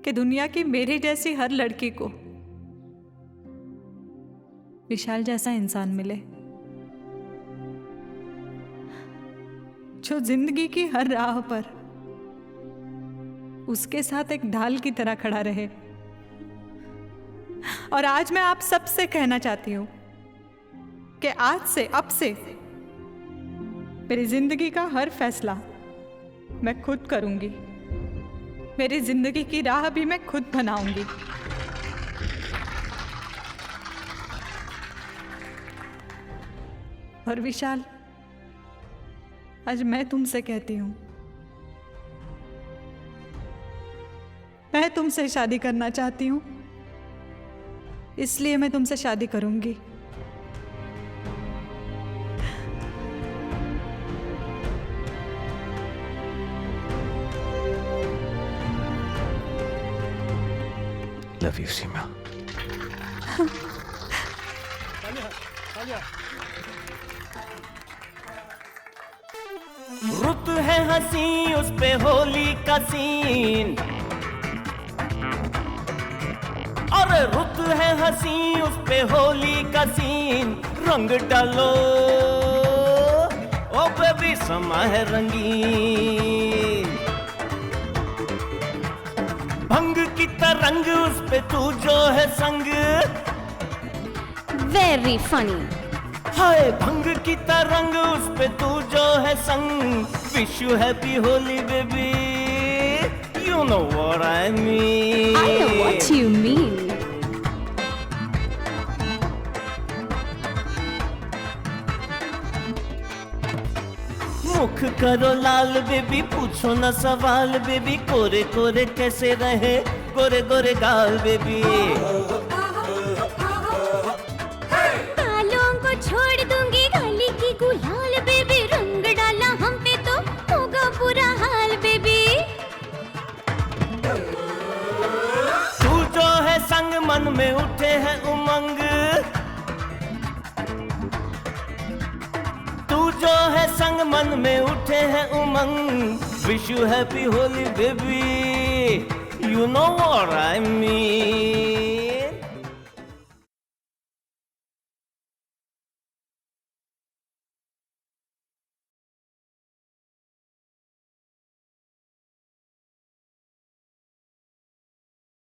कि दुनिया की मेरी जैसी हर लड़की को विशाल जैसा इंसान मिले, जो जिंदगी की हर राह पर उसके साथ एक ढाल की तरह खड़ा रहे। और आज मैं आप सबसे कहना चाहती हूं कि आज से, अब से मेरी जिंदगी का हर फैसला मैं खुद करूंगी, मेरी जिंदगी की राह भी मैं खुद बनाऊंगी। और विशाल, आज मैं तुमसे कहती हूं, मैं तुमसे शादी करना चाहती हूं, इसलिए मैं तुमसे शादी करूंगी। लव यू सीमा। रुत है हंसी उस पे होली का सीन, अरे रुत है हंसी उस पे होली का सीन, रंग डालो ओ बेबी समा है रंगीन, भंग की तरंग उस पे तू जो है संग, वेरी फनी। हाय भंग की तरंग उस पे तू जो है संग, wish you happy Holi baby, you know what I mean. I know what you mean. मुख करो लाल बेबी, पूछो ना सवाल बेबी, कोरे कोरे कैसे रहे गोरे गोरे गाल बेबी, बालों को छोड़ दूंगी गाली की गुलाल बेबी, रंग डाला हम पे तो होगा बुरा हाल बेबी, तू जो है संग मन में उठे है उमंग, तू जो है संग मन में उठे है उमंग, wish you happy Holi baby, you know what I mean.